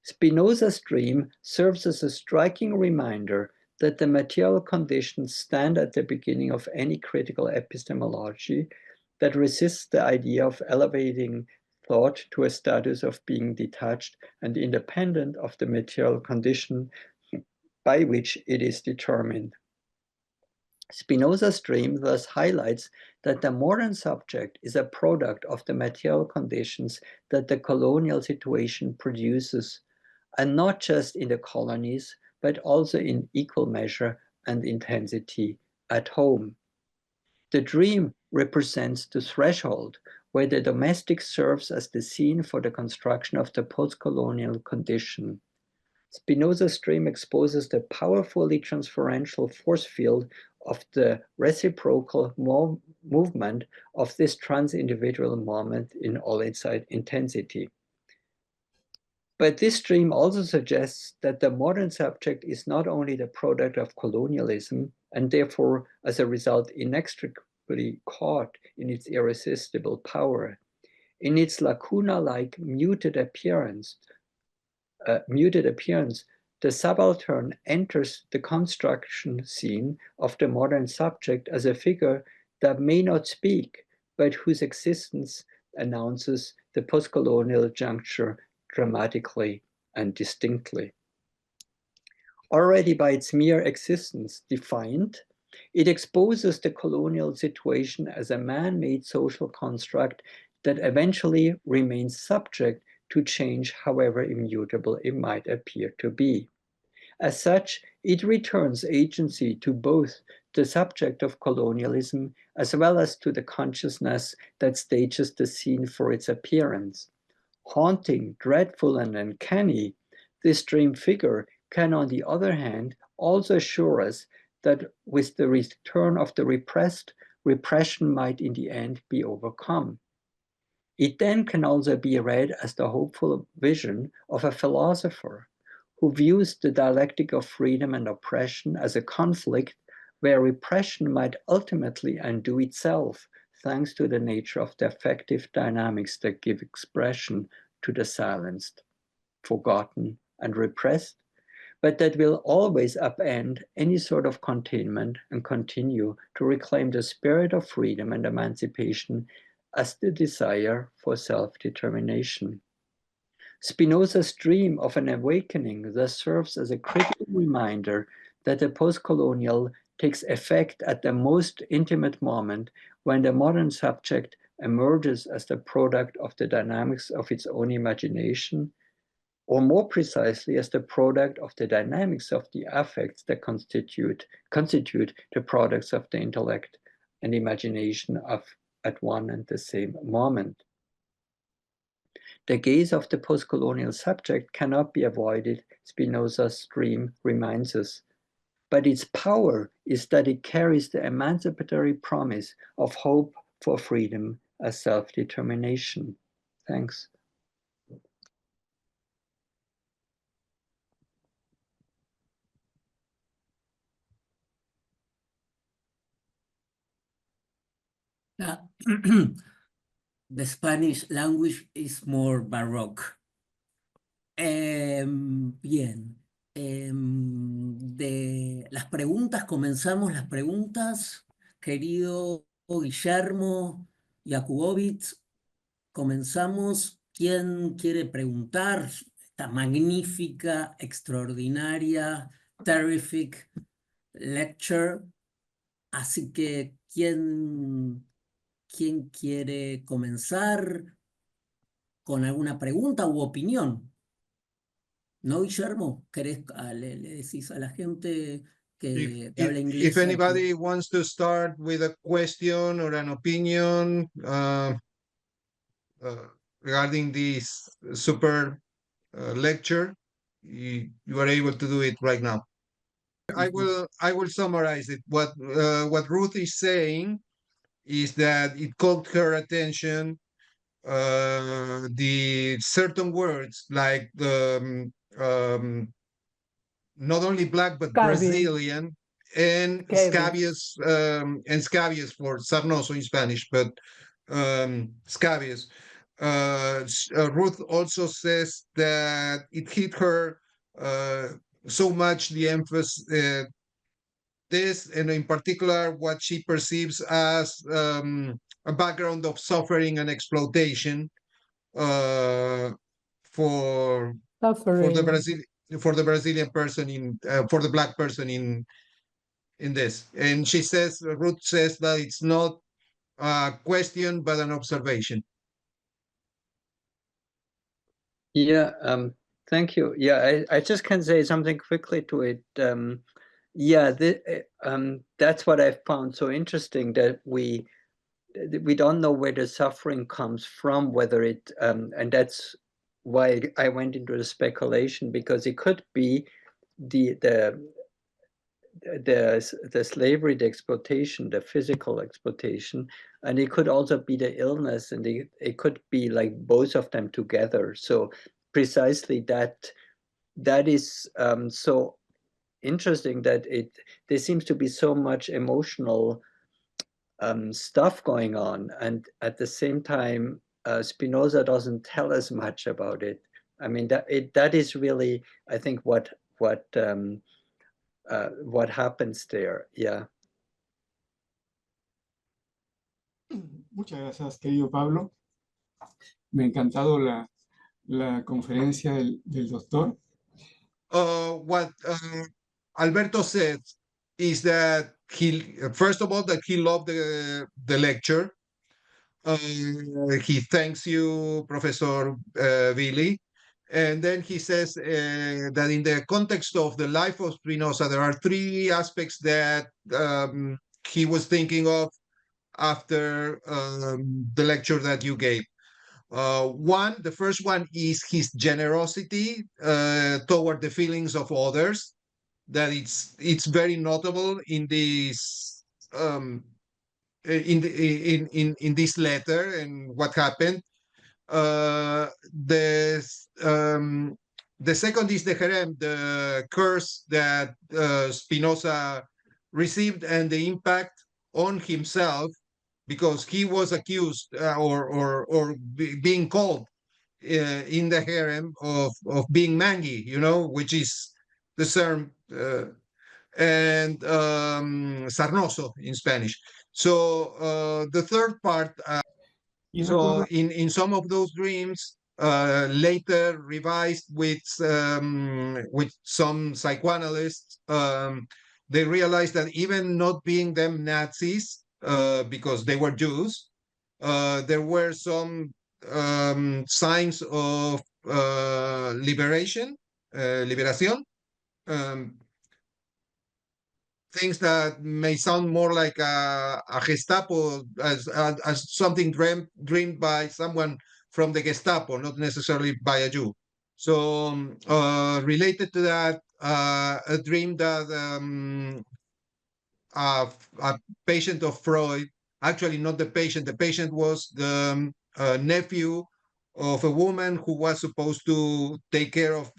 Spinoza's dream serves as a striking reminder that the material conditions stand at the beginning of any critical epistemology that resists the idea of elevating thought to a status of being detached and independent of the material condition by which it is determined. Spinoza's dream thus highlights that the modern subject is a product of the material conditions that the colonial situation produces, and not just in the colonies, but also in equal measure and intensity at home. The dream represents the threshold where the domestic serves as the scene for the construction of the post-colonial condition. Spinoza's dream exposes the powerfully transferential force field of the reciprocal movement of this trans-individual moment in all its intensity. But this dream also suggests that the modern subject is not only the product of colonialism, and therefore, as a result, inextricably caught in its irresistible power. In its lacuna-like muted appearance, the subaltern enters the construction scene of the modern subject as a figure that may not speak, but whose existence announces the post-colonial juncture dramatically and distinctly. Already by its mere existence defined, it exposes the colonial situation as a man-made social construct that eventually remains subject to change, however immutable it might appear to be. As such, it returns agency to both the subject of colonialism as well as to the consciousness that stages the scene for its appearance. Haunting, dreadful, and uncanny, this dream figure can, on the other hand, also assure us that with the return of the repressed, repression might in the end be overcome. It then can also be read as the hopeful vision of a philosopher who views the dialectic of freedom and oppression as a conflict where repression might ultimately undo itself, thanks to the nature of the affective dynamics that give expression to the silenced, forgotten, and repressed, but that will always upend any sort of containment and continue to reclaim the spirit of freedom and emancipation as the desire for self-determination. Spinoza's dream of an awakening thus serves as a critical reminder that the post-colonial takes effect at the most intimate moment when the modern subject emerges as the product of the dynamics of its own imagination, or more precisely as the product of the dynamics of the affects that constitute the products of the intellect and imagination at one and the same moment. The gaze of the post-colonial subject cannot be avoided, Spinoza's dream reminds us, but its power is that it carries the emancipatory promise of hope for freedom as self-determination. Thanks. The Spanish language is more baroque. Bien. De las preguntas, comenzamos las preguntas. Querido Guillermo Jakubowicz, comenzamos. ¿Quién quiere preguntar? Esta magnífica, extraordinaria, terrific lecture. Así que, ¿quién quiere comenzar con alguna pregunta u opinión? ¿No, Guillermo? Le decís a la gente que habla inglés? If anybody wants to start with a question or an opinion regarding this super lecture, you are able to do it right now. I will summarize it. What Ruth is saying is that it caught her attention the certain words like the not only black but Scabby. Brazilian and scabious for sarnoso in Spanish, but scabious. Ruth also says that it hit her so much the emphasis this, and in particular, what she perceives as a background of suffering and exploitation for the Brazilian person for the Black person in this. And she says, Ruth says that it's not a question but an observation. Yeah, thank you. Yeah, I just can say something quickly to it. Yeah, that's what I found so interesting, that we don't know where the suffering comes from, whether it, and that's why I went into the speculation, because it could be the slavery, the exploitation, the physical exploitation, and it could also be the illness, and it could be like both of them together. So precisely that is so interesting, that there seems to be so much emotional stuff going on, and at the same time Spinoza doesn't tell us much about it. I mean, that is really, I think, what happens there. Yeah. Muchas gracias, querido Pablo. Me ha encantado la conferencia del doctor. What Alberto said is that first of all, that he loved the lecture. He thanks you, Professor Willi. And then he says that in the context of the life of Spinoza, there are three aspects that he was thinking of after the lecture that you gave. The first one is his generosity toward the feelings of others. That it's very notable in this in this letter and what happened. The second is the herem, the curse that Spinoza received, and the impact on himself, because he was accused or being called in the harem of being mangy, which is the term, and sarnoso in Spanish. So the third part, so in some of those dreams, later revised with some psychoanalysts, they realized that even not being them Nazis, because they were Jews, there were some signs of liberation, liberación, things that may sound more like a Gestapo, as something dreamed by someone from the Gestapo, not necessarily by a Jew. So related to that, a dream that a patient of Freud, actually not the patient was the nephew of a woman who was supposed to take care of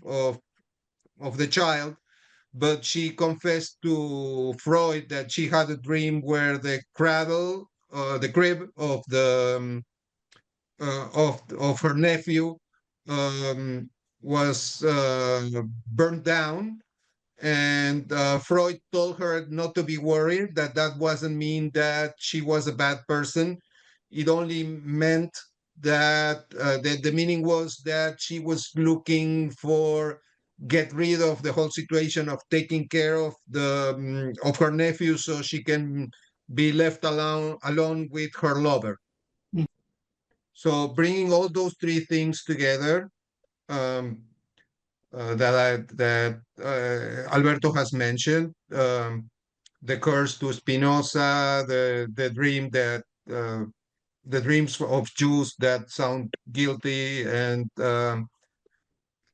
the child, but she confessed to Freud that she had a dream where the cradle, the crib of the of her nephew was burned down, and Freud told her not to be worried, that wasn't mean that she was a bad person. It only meant that the meaning was that she was looking for get rid of the whole situation of taking care of the of her nephew, so she can be left alone with her lover. So bringing all those three things together, that Alberto has mentioned, the curse to Spinoza, the dream that the dreams of Jews that sound guilty, and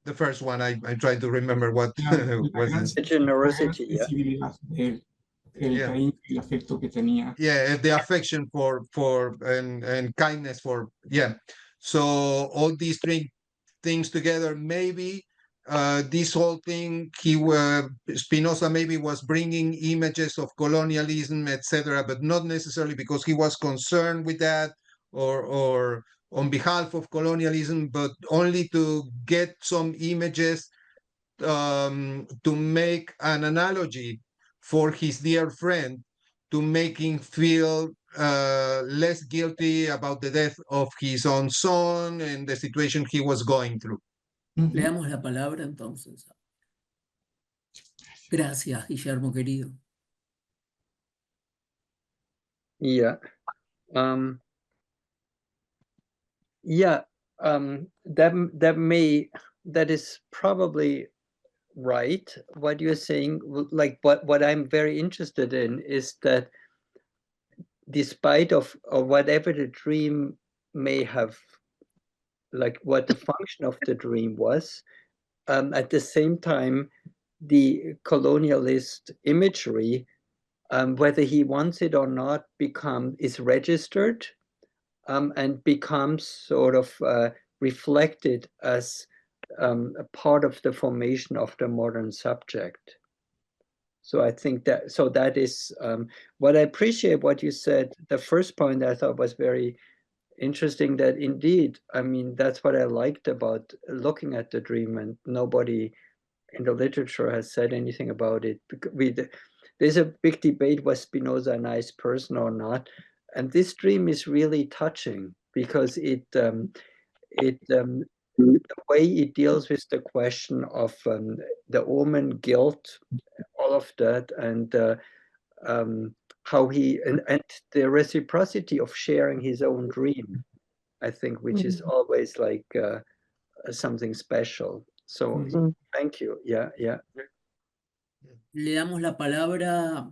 the first one I try to remember what was the generosity. Yeah. Yeah, the affection for and kindness for, yeah. So all these three things together, maybe this whole thing, Spinoza maybe was bringing images of colonialism, etc., but not necessarily because he was concerned with that or on behalf of colonialism, but only to get some images to make an analogy for his dear friend to make him feel less guilty about the death of his own son and the situation he was going through. Ujú. Le damos la palabra entonces. Gracias, Guillermo querido. Yeah. Yeah. That is probably right. What you're saying, like what I'm very interested in is that despite of whatever the dream may have, like what the function of the dream was, at the same time, the colonialist imagery, whether he wants it or not, is registered and becomes sort of reflected as a part of the formation of the modern subject. So I think that is what I appreciate what you said. The first point I thought was very interesting, that indeed, I mean, that's what I liked about looking at the dream, and nobody in the literature has said anything about it. There's a big debate, was Spinoza a nice person or not? And this dream is really touching because the way it deals with the question of the omen, guilt, all of that, and how and the reciprocity of sharing his own dream, I think, which is always like something special. So thank you. Yeah. Le damos la palabra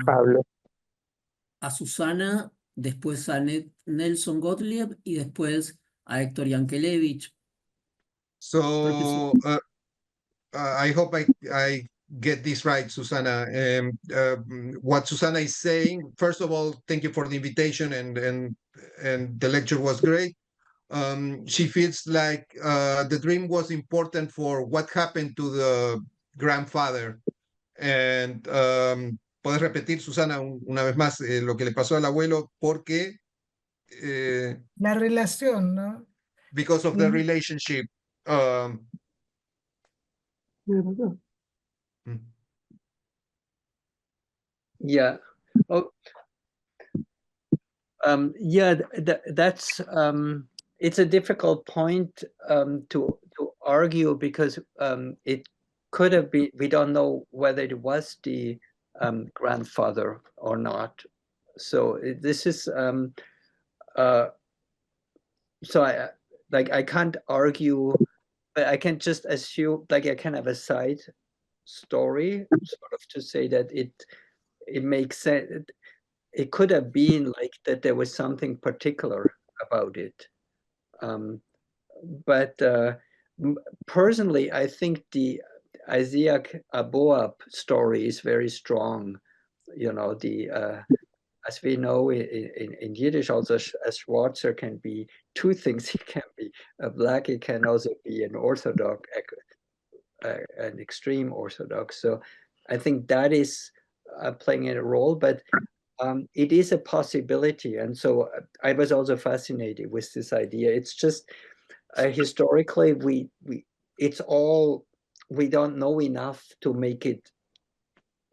Pablo. a Susana, después a Nelson Gottlieb y después a Héctor Yankelevich. So I hope I get this right, Susana. What Susana is saying, first of all, thank you for the invitation, and the lecture was great. She feels like the dream was important for what happened to the grandfather. And ¿puedes repetir, Susana, una vez más lo que le pasó al abuelo? Porque La relación, ¿no? because of the relationship. Yeah. Oh, yeah. That's it's a difficult point to argue, because it could have been. We don't know whether it was the grandfather or not. So this is so I can't argue, but I can just assume, like I can have a side story sort of to say that it makes sense. It could have been like that there was something particular about it. But personally, I think the Isaac Aboab story is very strong. You know, as we know in Yiddish, also a Schwarzer can be two things. He can be a black, he can also be an Orthodox, an extreme Orthodox. So I think that is playing a role, but it is a possibility. And so I was also fascinated with this idea. It's just historically, we don't know enough to make it,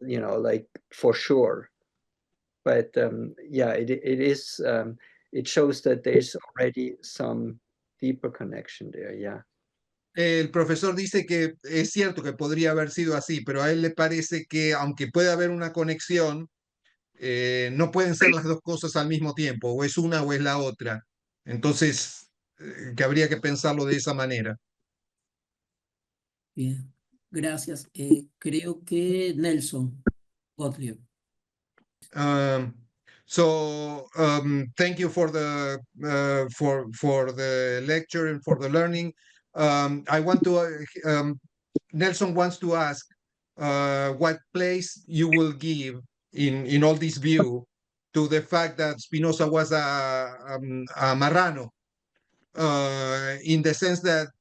you know, like for sure. But yeah, it shows that there's already some deeper connection there. Yeah. El profesor dice que es cierto que podría haber sido así, pero a él le parece que aunque puede haber una conexión, no pueden ser las dos cosas al mismo tiempo, o es una o es la otra. Entonces, que habría que pensarlo de esa manera. Bien, gracias. Creo que Nelson Gottlieb. Thank you for the lecture and for the learning. I want to Nelson wants to ask what place you will give in all this view to the fact that Spinoza was a marrano, in the sense that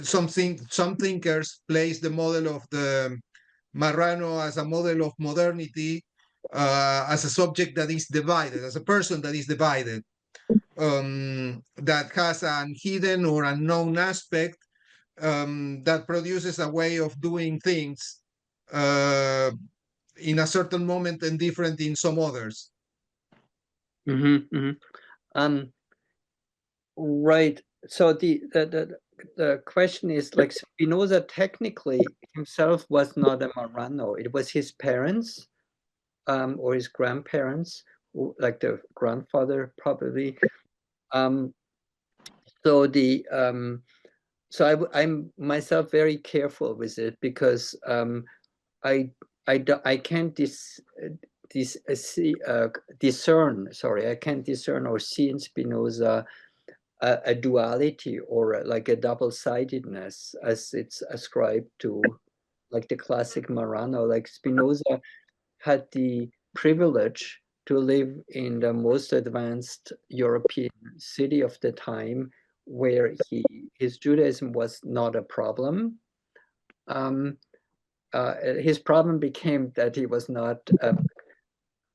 some thinkers place the model of the marrano as a model of modernity, as a subject that is divided, as a person that is divided, that has an hidden or unknown aspect, that produces a way of doing things in a certain moment and different in some others. Right. So the question is, like, Spinoza technically himself was not a Marano. It was his parents, or his grandparents, who, like the grandfather probably. So I'm myself very careful with it, because I can't discern. Sorry, I can't discern or see in Spinoza a duality or like a double-sidedness as it's ascribed to, like, the classic Marano. Like, Spinoza had the privilege to live in the most advanced European city of the time, where his Judaism was not a problem. His problem became that he was not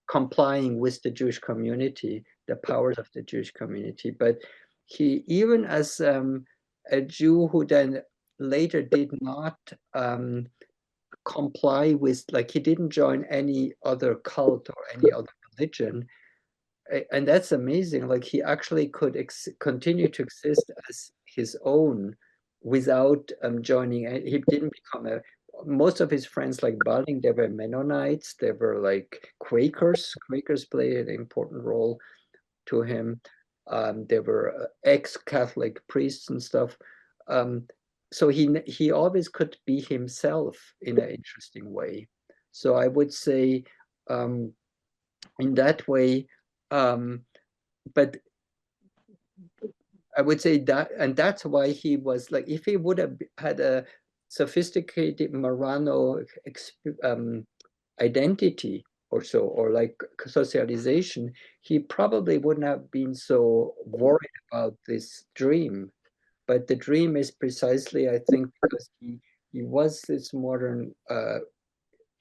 complying with the Jewish community, the powers of the Jewish community. But he, even as a Jew who then later did not comply with, like, he didn't join any other cult or any other religion, and that's amazing. Like, he actually could continue to exist as his own without joining. He didn't become most of his friends, like Baling, they were Mennonites, they were like Quakers. Quakers played an important role to him. There were ex-Catholic priests and stuff. So he always could be himself in an interesting way. So I would say, in that way, but I would say that, and that's why he was like, if he would have had a sophisticated Marano identity or so, or like socialization, he probably wouldn't have been so worried about this dream. But the dream is precisely, I think, because he was this modern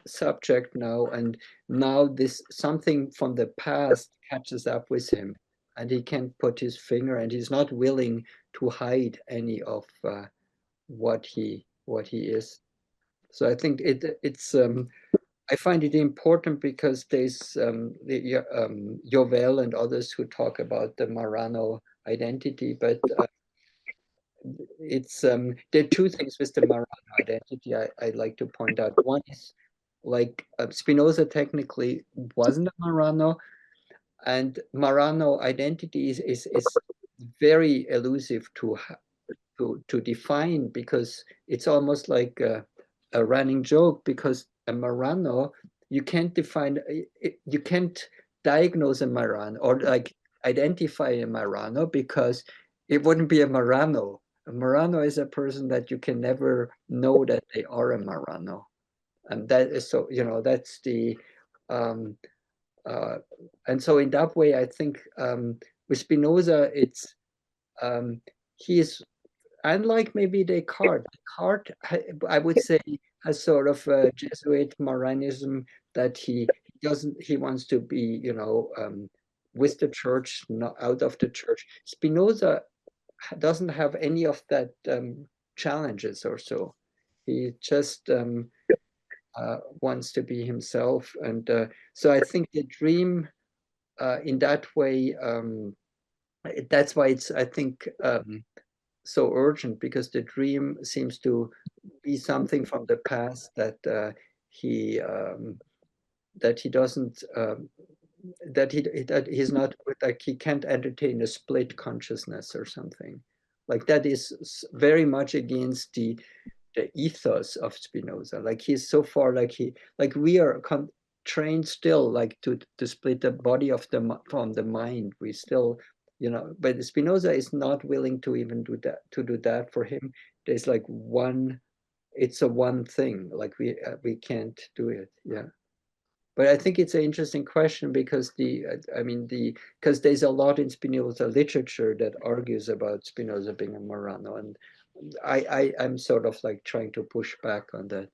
subject now, and now this something from the past catches up with him, and he can't put his finger, and he's not willing to hide any of what he is. So I think it's I find it important, because there's Jovel and others who talk about the Marano identity, but it's there are two things with the Marano identity I'd like to point out. One is, like, Spinoza technically wasn't a Marano, and Marano identity is very elusive to define, because it's almost like a running joke, because a Marano, you can't define, you can't diagnose a Marano or like identify a Marano, because it wouldn't be a Marano. A Marano is a person that you can never know that they are a Marano. And that is, so, that's the, and so in that way, I think with Spinoza, it's, he is, unlike maybe Descartes. Descartes, I would say, has sort of a Jesuit Moranism, that he wants to be, with the church, not out of the church. Spinoza doesn't have any of that challenges or so. He just wants to be himself. And so I think the dream, in that way, that's why it's, I think, so urgent, because the dream seems to be something from the past that he doesn't, that he's not, like, he can't entertain a split consciousness or something. Like, that is very much against the ethos of Spinoza. Like, he's so far, like we are trained still, like, to split the body from the mind. We still, but Spinoza is not willing to even do that. For him, there's like it's a one thing, like we can't do it. Yeah. But I think it's an interesting question, because because there's a lot in Spinoza literature that argues about Spinoza being a Marano, and I'm sort of like trying to push back on that.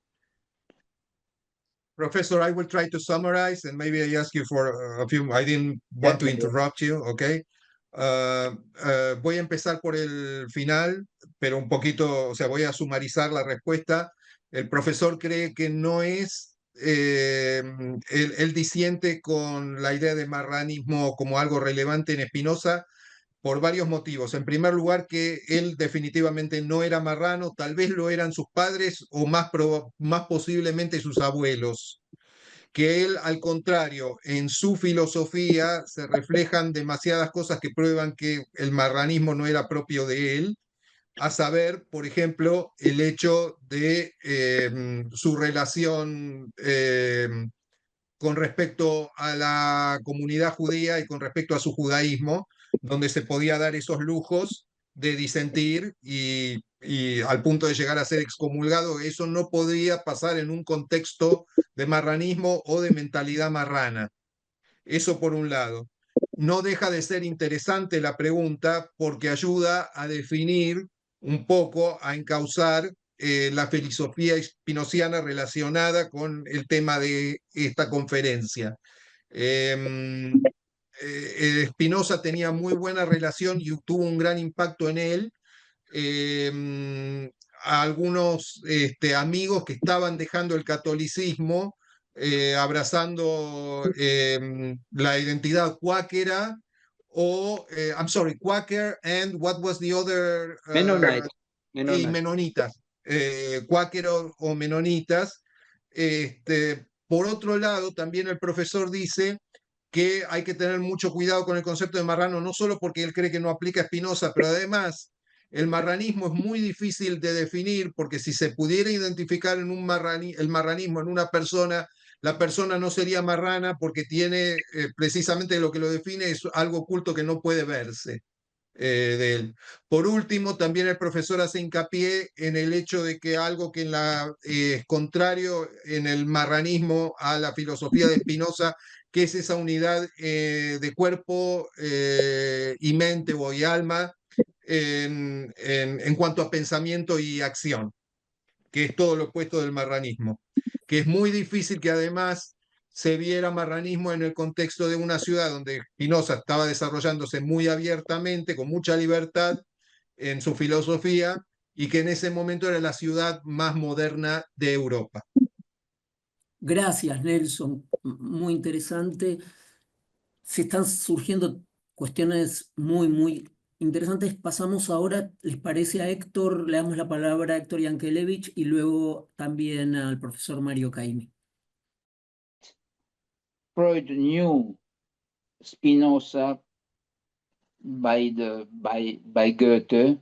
Professor, I will try to summarize, and maybe I ask you for a few. I didn't want to interrupt you, okay? Voy a empezar por el final, pero un poquito, o sea, voy a sumarizar la respuesta. El profesor cree que no es él disiente con la idea de marranismo como algo relevante en Spinoza por varios motivos. En primer lugar, que él definitivamente no era marrano, tal vez lo eran sus padres o más posiblemente sus abuelos. Que él, al contrario, en su filosofía se reflejan demasiadas cosas que prueban que el marranismo no era propio de él, a saber, por ejemplo, el hecho de su relación con respecto a la comunidad judía y con respecto a su judaísmo, donde se podía dar esos lujos de disentir y al punto de llegar a ser excomulgado. Eso no podía pasar en un contexto de marranismo o de mentalidad marrana. Eso por un lado. No deja de ser interesante la pregunta porque ayuda a definir un poco, a encauzar la filosofía spinoziana relacionada con el tema de esta conferencia. Spinoza tenía muy buena relación y tuvo un gran impacto en él. A algunos amigos que estaban dejando el catolicismo, abrazando la identidad cuáquera, o, I'm sorry, Quaker, and what was the other? Mennonite. Y menonitas, cuáqueros o menonitas. Por otro lado, también el profesor dice que hay que tener mucho cuidado con el concepto de marrano, no solo porque él cree que no aplica a Spinoza, pero además el marranismo es muy difícil de definir, porque si se pudiera identificar en el marranismo en una persona, la persona no sería marrana porque tiene precisamente lo que lo define es algo oculto que no puede verse. De él. Por último, también el profesor hace hincapié en el hecho de que algo que es contrario en el marranismo a la filosofía de Spinoza, que es esa unidad de cuerpo y mente o y alma en cuanto a pensamiento y acción, que es todo lo opuesto del marranismo, que es muy difícil que además se viera marranismo en el contexto de una ciudad donde Spinoza estaba desarrollándose muy abiertamente, con mucha libertad en su filosofía, y que en ese momento era la ciudad más moderna de Europa. Gracias, Nelson. Muy interesante. Se están surgiendo cuestiones muy interesantes. Pasamos ahora, ¿les parece a Héctor? Le damos la palabra a Héctor Yankelevich y luego también al profesor Mario Caimi. Freud knew Spinoza by Goethe,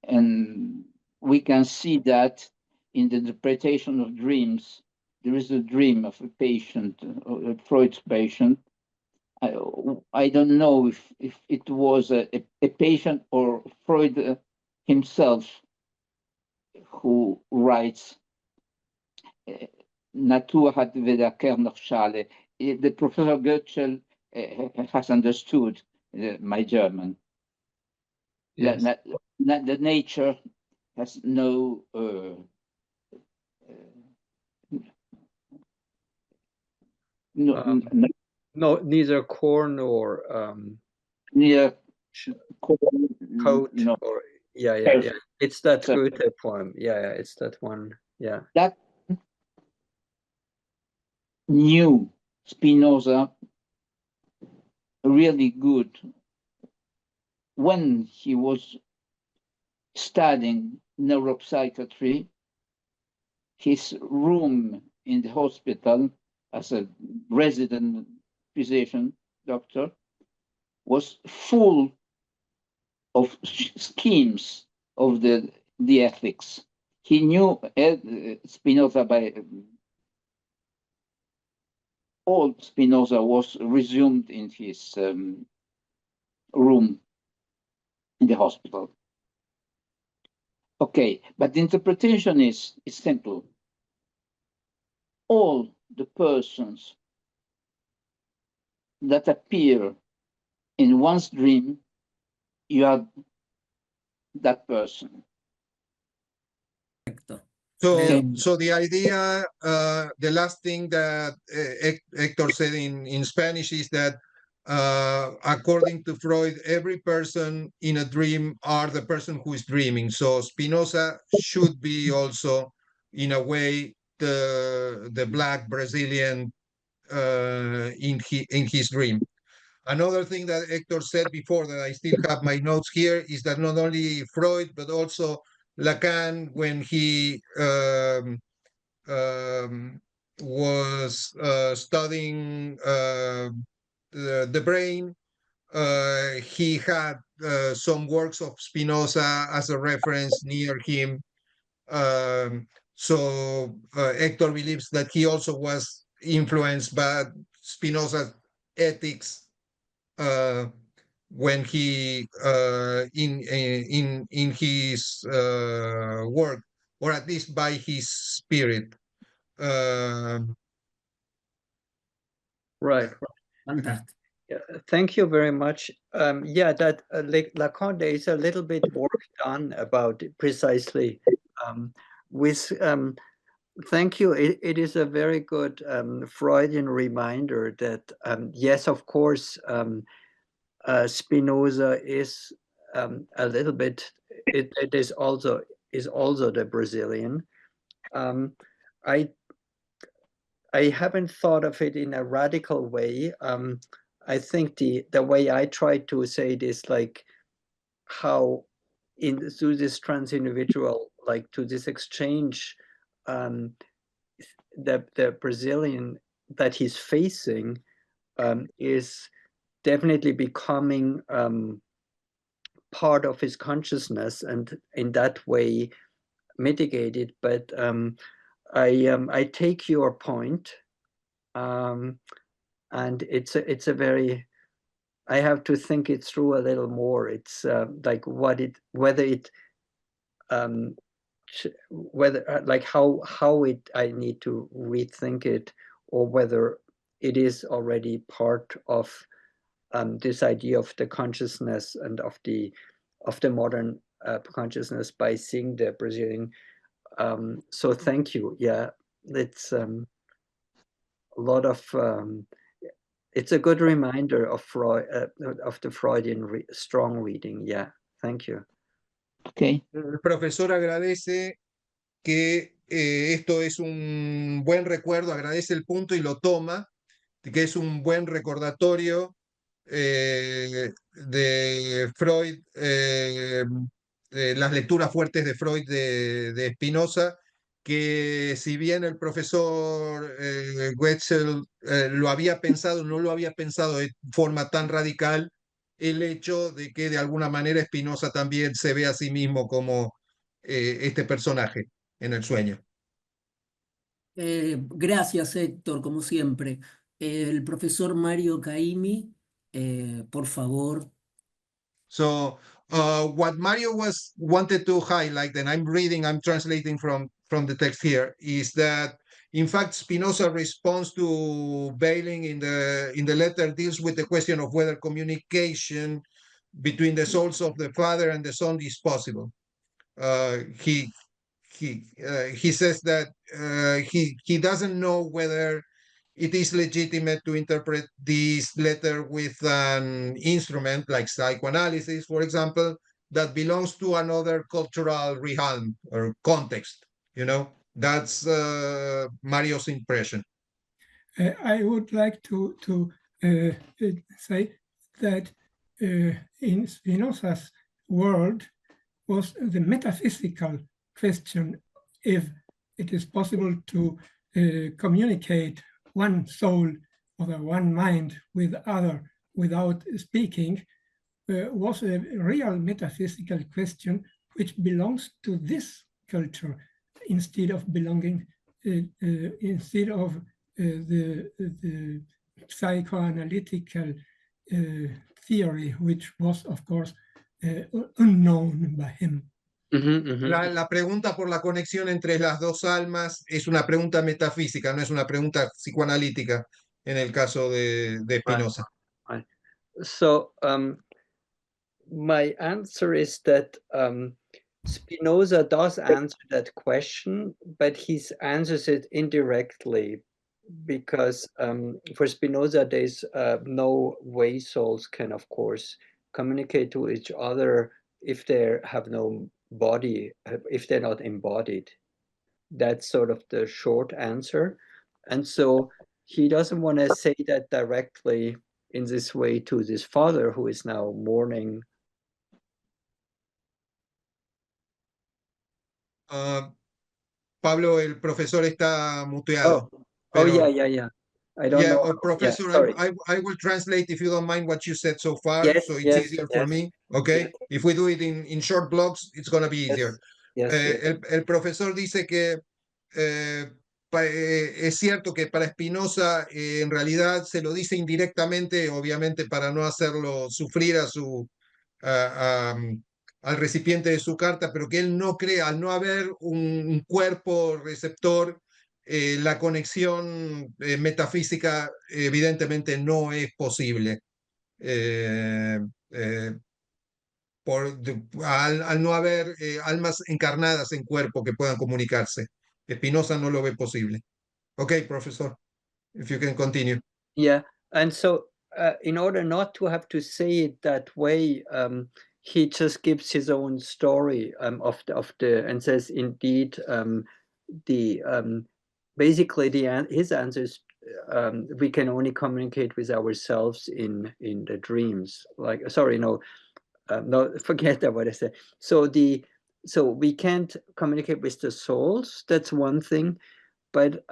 and we can see that in the interpretation of dreams. There is a dream of a patient, a Freud's patient. I don't know if it was a patient or Freud himself who writes Natur hat weder Kern noch Schale. The Professor Goetschel has understood my German. Yes. The nature has no no, neither corn or near coat no. or yeah. It's that Goethe poem. Yeah, it's that one. Yeah. That knew Spinoza really good when he was studying neuropsychiatry. His room in the hospital as a resident physician, doctor, was full of schemes of the ethics. He knew Spinoza by all Spinoza was resumed in his room in the hospital. Okay, but the interpretation is simple. All the persons that appear in one's dream, you are that person. So the idea, the last thing that Hector said in Spanish is that according to Freud, every person in a dream are the person who is dreaming. So Spinoza should be also, in a way, the black Brazilian in his dream. Another thing that Hector said before that I still have my notes here is that not only Freud, but also Lacan, when he was studying the brain, he had some works of Spinoza as a reference near him. So Hector believes that he also was influenced by Spinoza's ethics when he in his work, or at least by his spirit. Right. Fantástico. Thank you very much. Yeah, that Lacan, there is a little bit work done about it precisely. Thank you. It is a very good Freudian reminder that yes, of course, Spinoza is a little bit. It is also the Brazilian. I haven't thought of it in a radical way. I think the way I try to say it is like how through this trans-individual, like to this exchange, the Brazilian that he's facing is definitely becoming part of his consciousness, and in that way mitigated. But I take your point, and it's a very, I have to think it through a little more. It's like whether like how I need to rethink it, or whether it is already part of this idea of the consciousness and of the modern consciousness by seeing the Brazilian. So thank you. Yeah, it's a lot of. It's a good reminder of Freud, of the Freudian strong reading. Yeah, thank you. Okay. El profesor agradece que esto es un buen recuerdo, agradece el punto y lo toma, que es un buen recordatorio de Freud, de las lecturas fuertes de Freud de Spinoza, que si bien el profesor Goetschel lo había pensado, no lo había pensado de forma tan radical, el hecho de que de alguna manera Spinoza también se ve a sí mismo como este personaje en el sueño. Gracias, Héctor, como siempre. El profesor Mario Caimi, por favor. So what Mario wanted to highlight, and I'm translating from the text here, is that in fact Spinoza responds to Bailing in the letter deals with the question of whether communication between the souls of the father and the son is possible. He says that he doesn't know whether it is legitimate to interpret this letter with an instrument like psychoanalysis, for example, that belongs to another cultural realm or context. You know, that's Mario's impression. I would like to say that in Spinoza's world was the metaphysical question, if it is possible to communicate one soul or one mind with other without speaking, was a real metaphysical question which belongs to this culture instead of belonging, instead of the psychoanalytical theory, which was, of course, unknown by him. La pregunta por la conexión entre las dos almas es una pregunta metafísica, no es una pregunta psicoanalítica en el caso de Spinoza. Right. So my answer is that Spinoza does answer that question, but he answers it indirectly, because for Spinoza, there's no way souls can, of course, communicate to each other if they have no body, if they're not embodied. That's sort of the short answer. And so he doesn't want to say that directly in this way to his father, who is now mourning. Pablo, el profesor está muteado. Oh, Pero, yeah. I don't know. Professor, sorry. I will translate if you don't mind what you said so far, Yes, so it's yes, easier yes. for me. Okay, Yes. if we do it in short blocks, it's going to be easier. Yes. El profesor dice que es cierto que para Spinoza en realidad se lo dice indirectamente, obviamente para no hacerlo sufrir al recipiente de su carta, pero que él no cree, al no haber un cuerpo receptor, la conexión metafísica evidentemente no es posible. Al no haber almas encarnadas en cuerpo que puedan comunicarse. Spinoza no lo ve posible. Okay, professor, if you can continue. Yeah, and so in order not to have to say it that way, he just gives his own story of the and says indeed basically his answers we can only communicate with ourselves in the dreams. Like sorry, no, forget that what I said. So we can't communicate with the souls. That's one thing. But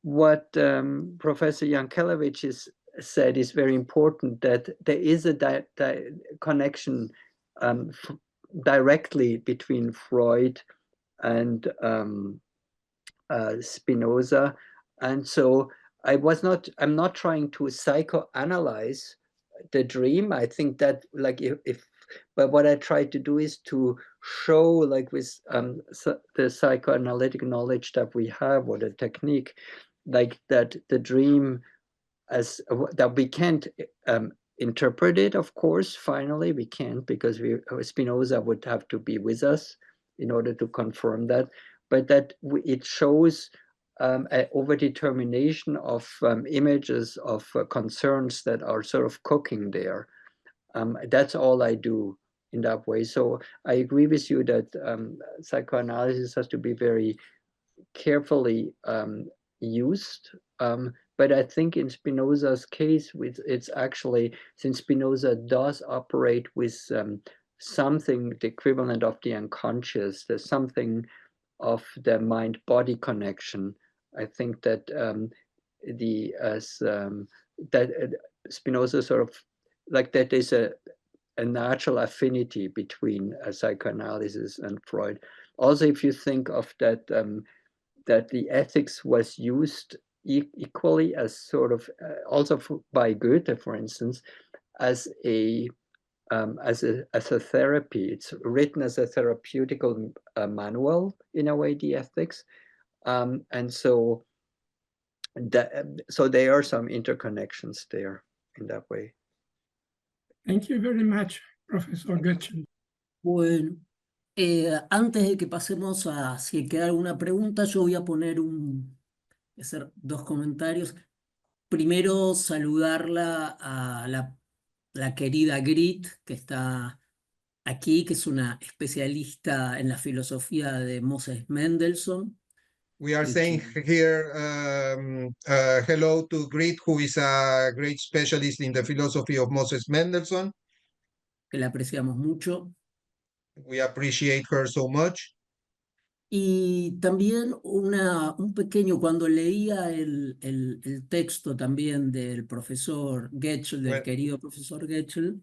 what Professor Yankelevich said is very important, that there is a connection directly between Freud and Spinoza. And so I'm not trying to psychoanalyze the dream. I think that like but what I try to do is to show, like with the psychoanalytic knowledge that we have, or the technique, like that the dream as that we can't interpret it, of course, finally we can't, because Spinoza would have to be with us in order to confirm that, but that it shows an overdetermination of images of concerns that are sort of cooking there. That's all I do in that way. So I agree with you that psychoanalysis has to be very carefully used. But I think in Spinoza's case, it's actually, since Spinoza does operate with something, the equivalent of the unconscious, there's something of the mind-body connection. I think that Spinoza sort of, like that there's a natural affinity between psychoanalysis and Freud. Also, if you think of that, that the ethics was used equally as sort of also by Goethe, for instance, as a therapy. It's written as a therapeutical manual in a way, the ethics, and so there are some interconnections there in that way. Thank you very much, Professor Goetschel. Bueno, antes de que pasemos a si queda alguna pregunta, yo voy a hacer dos comentarios. Primero, saludarla a la querida Grit, que está aquí, que es una especialista en la filosofía de Moses Mendelssohn. We are saying here hello to Grit, who is a great specialist in the philosophy of Moses Mendelssohn. Que la apreciamos mucho. We appreciate her so much. Y también un pequeño, cuando leía el texto también del profesor Goetschel, del querido profesor Goetschel.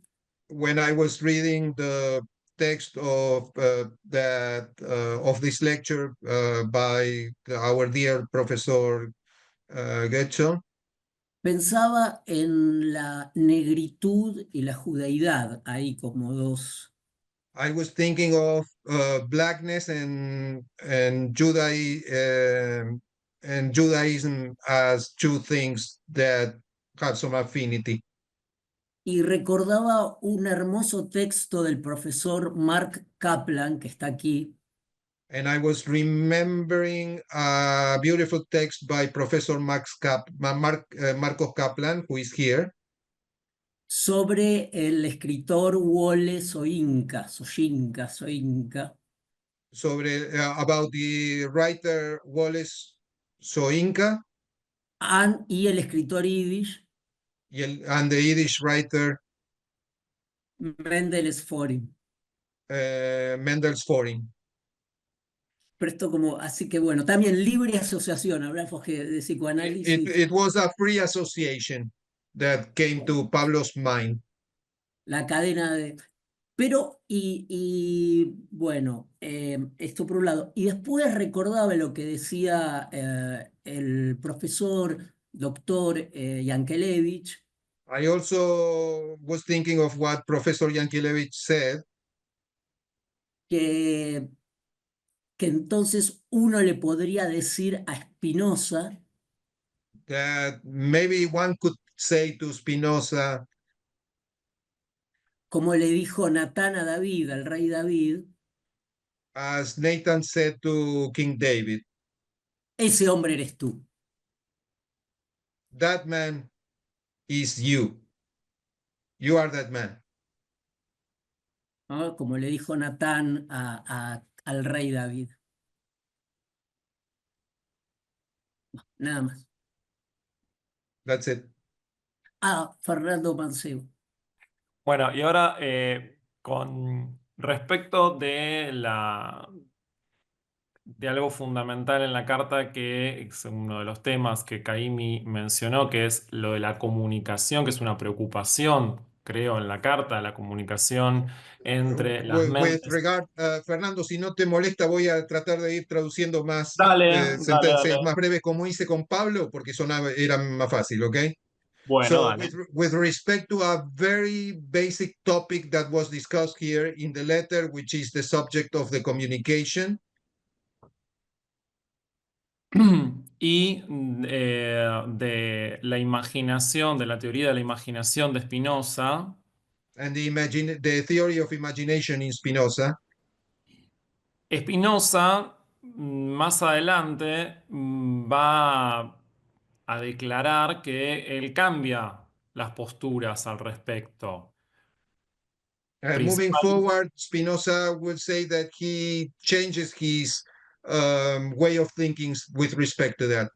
When I was reading the text of this lecture by our dear professor Goetschel, pensaba en la negritud y la judaidad, ahí como dos. I was thinking of blackness and Judaism as two things that have some affinity. Y recordaba un hermoso texto del profesor Mark Kaplan, que está aquí. And I was remembering a beautiful text by Professor Marcos Kaplan, who is here. Sobre el escritor Wole Soyinka, sobre about the writer Wallace Soyinka y el escritor yiddish and the Yiddish writer Mendelssohn. Mendelssohn. Pero esto como, así que bueno, también libre asociación, hablamos de psicoanálisis, It was a free association that came to Pablo's mind. la cadena de... Pero, bueno, esto por un lado. Y después recordaba lo que decía el profesor, doctor Yankelevich, I also was thinking of what Professor Yankelevich said, que, que entonces uno le podría decir a Spinoza, that maybe one could say to Spinoza, como le dijo Natán a David, al rey David, as Nathan said to King David, ese hombre eres tú. that man is you. You are that man. ¿No? Como le dijo Natán al rey David. Nada más. That's it. Fernando Mancebo. Bueno, y ahora con respecto de algo fundamental en la carta, que es uno de los temas que Caimi mencionó, que es lo de la comunicación, que es una preocupación, creo, en la carta, la comunicación entre las With mentes. regard, Fernando, si no te molesta, voy a tratar de ir traduciendo más Dale, sentencias dale. más breves como hice con Pablo, porque era más fácil, ¿ok? Bueno, So, dale. with respect to a very basic topic that was discussed here in the letter, which is the subject of the communication, Y de la imaginación, de la teoría de la imaginación de Spinoza, and the theory of imagination in Spinoza, Spinoza más adelante va a declarar que él cambia las posturas al respecto. moving Principal- forward, Spinoza would say that he changes his way of thinking with respect to that.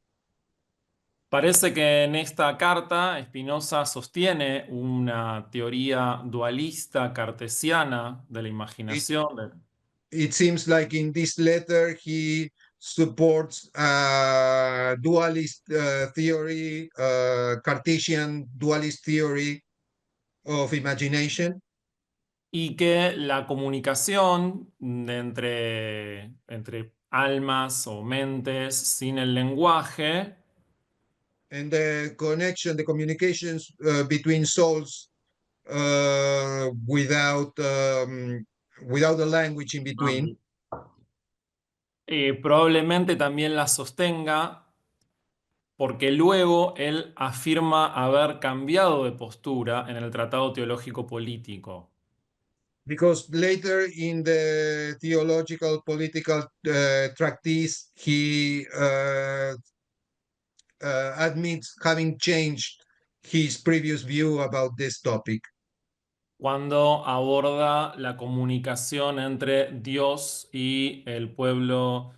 Parece que en esta carta Spinoza sostiene una teoría dualista cartesiana de la imaginación. It seems like in this letter he supports dualist theory, Cartesian dualist theory of imagination, Y que la comunicación entre almas o mentes sin el lenguaje and the connection, the communications between souls without a language in between. Probablemente también la sostenga porque luego él afirma haber cambiado de postura en el Tratado Teológico Político. Because later in the theological political treatise, he admits having changed his previous view about this topic. Cuando aborda la comunicación entre Dios y el pueblo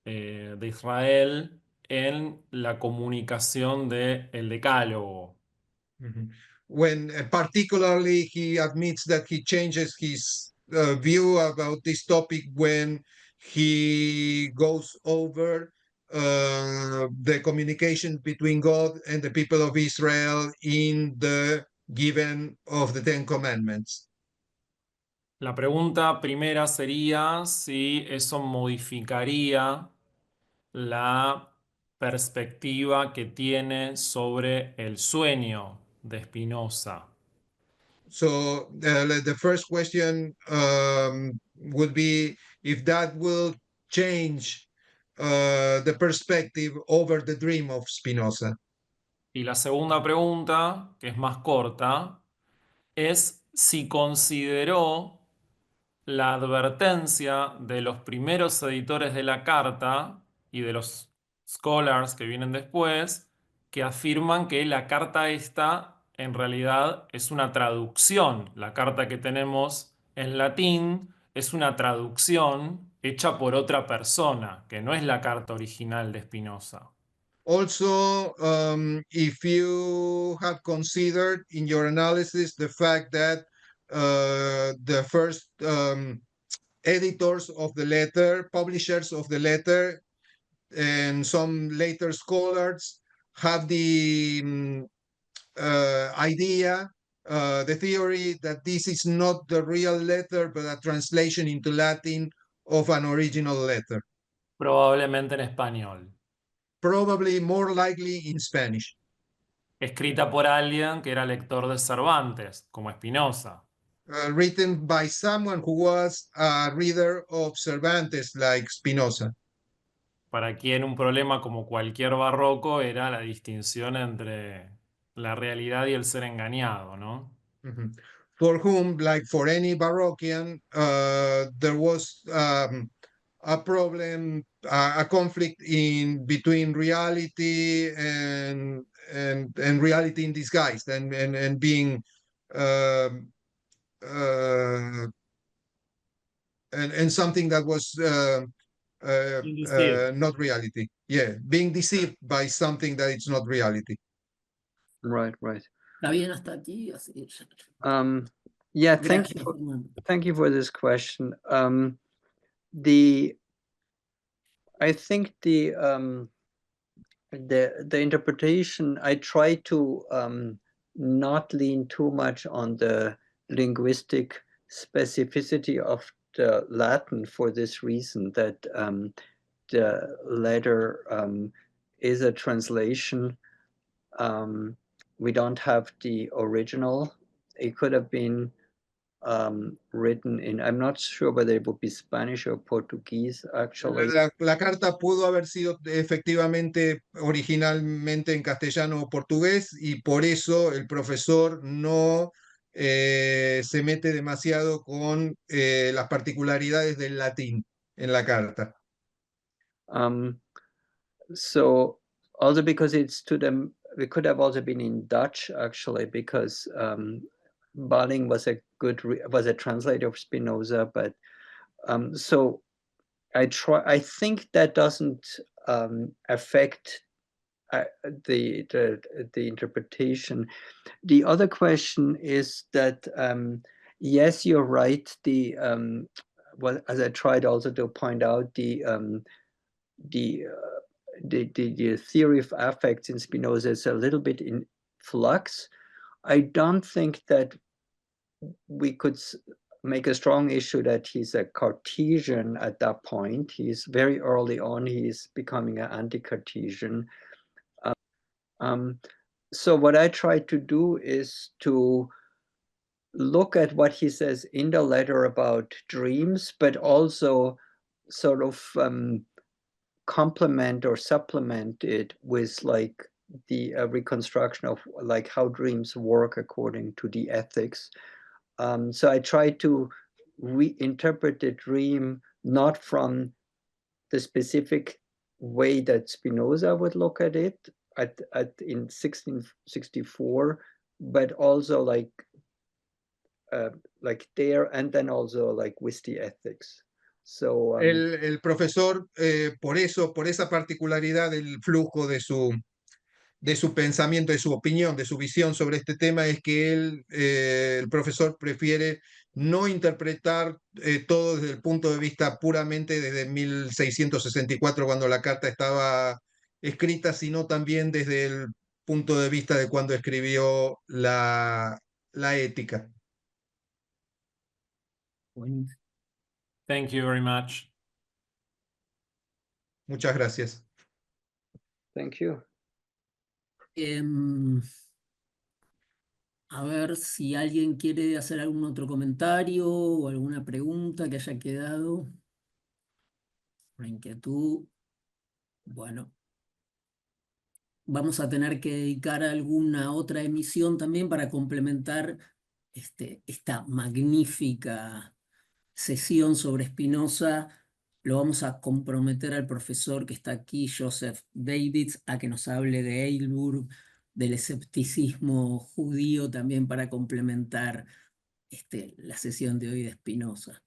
de Israel en la comunicación del Decálogo. When particularly he admits that he changes his view about this topic when he goes over the communication between God and the people of Israel in the given of the Ten Commandments. La pregunta primera sería si eso modificaría la perspectiva que tiene sobre el sueño de Spinoza. So the first question would be if that will change the perspective over the dream of Spinoza. Y la segunda pregunta, que es más corta, es si consideró la advertencia de los primeros editores de la carta y de los scholars que vienen después, que afirman que la carta esta en realidad es una traducción. La carta que tenemos en latín es una traducción hecha por otra persona, que no es la carta original de Spinoza. Also, if you have considered in your analysis the fact that the first editors of the letter, publishers of the letter, and some later scholars have the idea, the theory that this is not the real letter, but a translation into Latin of an original letter. Probablemente en español. Probably more likely in Spanish. Escrita por alguien que era lector de Cervantes, como Spinoza. Written by someone who was a reader of Cervantes, like Spinoza. Para quien un problema como cualquier barroco era la distinción entre la realidad y el ser engañado, ¿no? For whom, like for any Barockian, there was a problem, a conflict in between reality and reality in disguise, and being and something that was not reality. Yeah, being deceived by something that it's not reality. Right, right. ¿Está bien hasta aquí? Así, Yeah, gracias, Fernando. thank you for this question. I think the interpretation, I try to not lean too much on the linguistic specificity of the Latin for this reason, that the letter is a translation. We don't have the original. It could have been written in, I'm not sure whether it would be Spanish or Portuguese, actually. La carta pudo haber sido efectivamente originalmente en castellano o portugués, y por eso el profesor no se mete demasiado con las particularidades del latín en la carta. So also because it's to them, it could have also been in Dutch, actually, because Balling was a translator of Spinoza, but so I think that doesn't affect the interpretation. The other question is that yes, you're right. Well, as I tried also to point out, the theory of affects in Spinoza is a little bit in flux. I don't think that we could make a strong issue that he's a Cartesian at that point. He's very early on, he's becoming an anti-Cartesian. So what I try to do is to look at what he says in the letter about dreams, but also sort of complement or supplement it with like the reconstruction of like how dreams work according to the ethics. So I try to reinterpret the dream not from the specific way that Spinoza would look at it in 1664, but also like there, and then also like with the ethics. So El profesor, por esa particularidad del flujo de su pensamiento, de su opinión, de su visión sobre este tema, es que el profesor prefiere no interpretar todo desde el punto de vista puramente desde 1664, cuando la carta estaba escrita, sino también desde el punto de vista de cuando escribió la ética. Thank you very much. Muchas gracias. Thank you. A ver si alguien quiere hacer algún otro comentario o alguna pregunta que haya quedado. Una inquietud. Bueno, vamos a tener que dedicar alguna otra emisión también para complementar esta magnífica sesión sobre Spinoza. Lo vamos a comprometer al profesor que está aquí, Joseph Davids, a que nos hable de Eilburg, del escepticismo judío, también para complementar la sesión de hoy de Spinoza.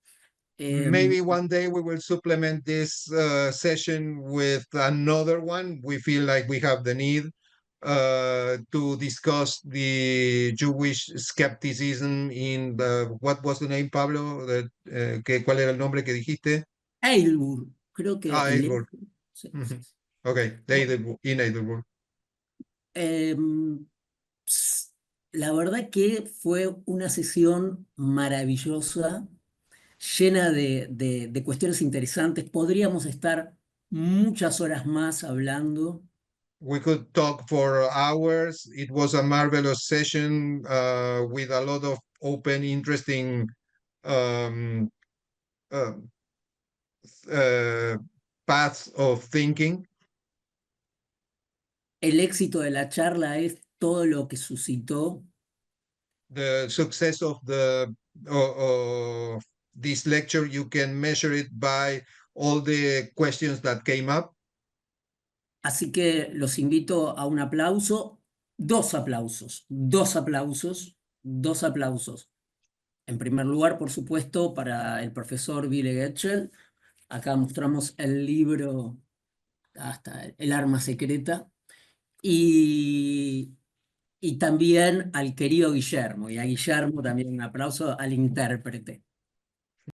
Maybe one day we will supplement this session with another one. We feel like we have the need to discuss the Jewish skepticism in the, what was the name, Pablo? ¿Cuál era el nombre que dijiste? Aylward, creo que Edward. sí. Okay, in Edinburgh. La verdad que fue una sesión maravillosa, llena de cuestiones interesantes. Podríamos estar muchas horas más hablando. We could talk for hours. It was a marvelous session with a lot of open, interesting um, uh, paths of thinking. El éxito de la charla es todo lo que suscitó. The success of this lecture, you can measure it by all the questions that came up. Así que los invito a un aplauso, dos aplausos, dos aplausos, dos aplausos. En primer lugar, por supuesto, para el profesor Willi Goetschel. Acá mostramos el libro, hasta el arma secreta. Y también al querido Guillermo, y a Guillermo también un aplauso al intérprete.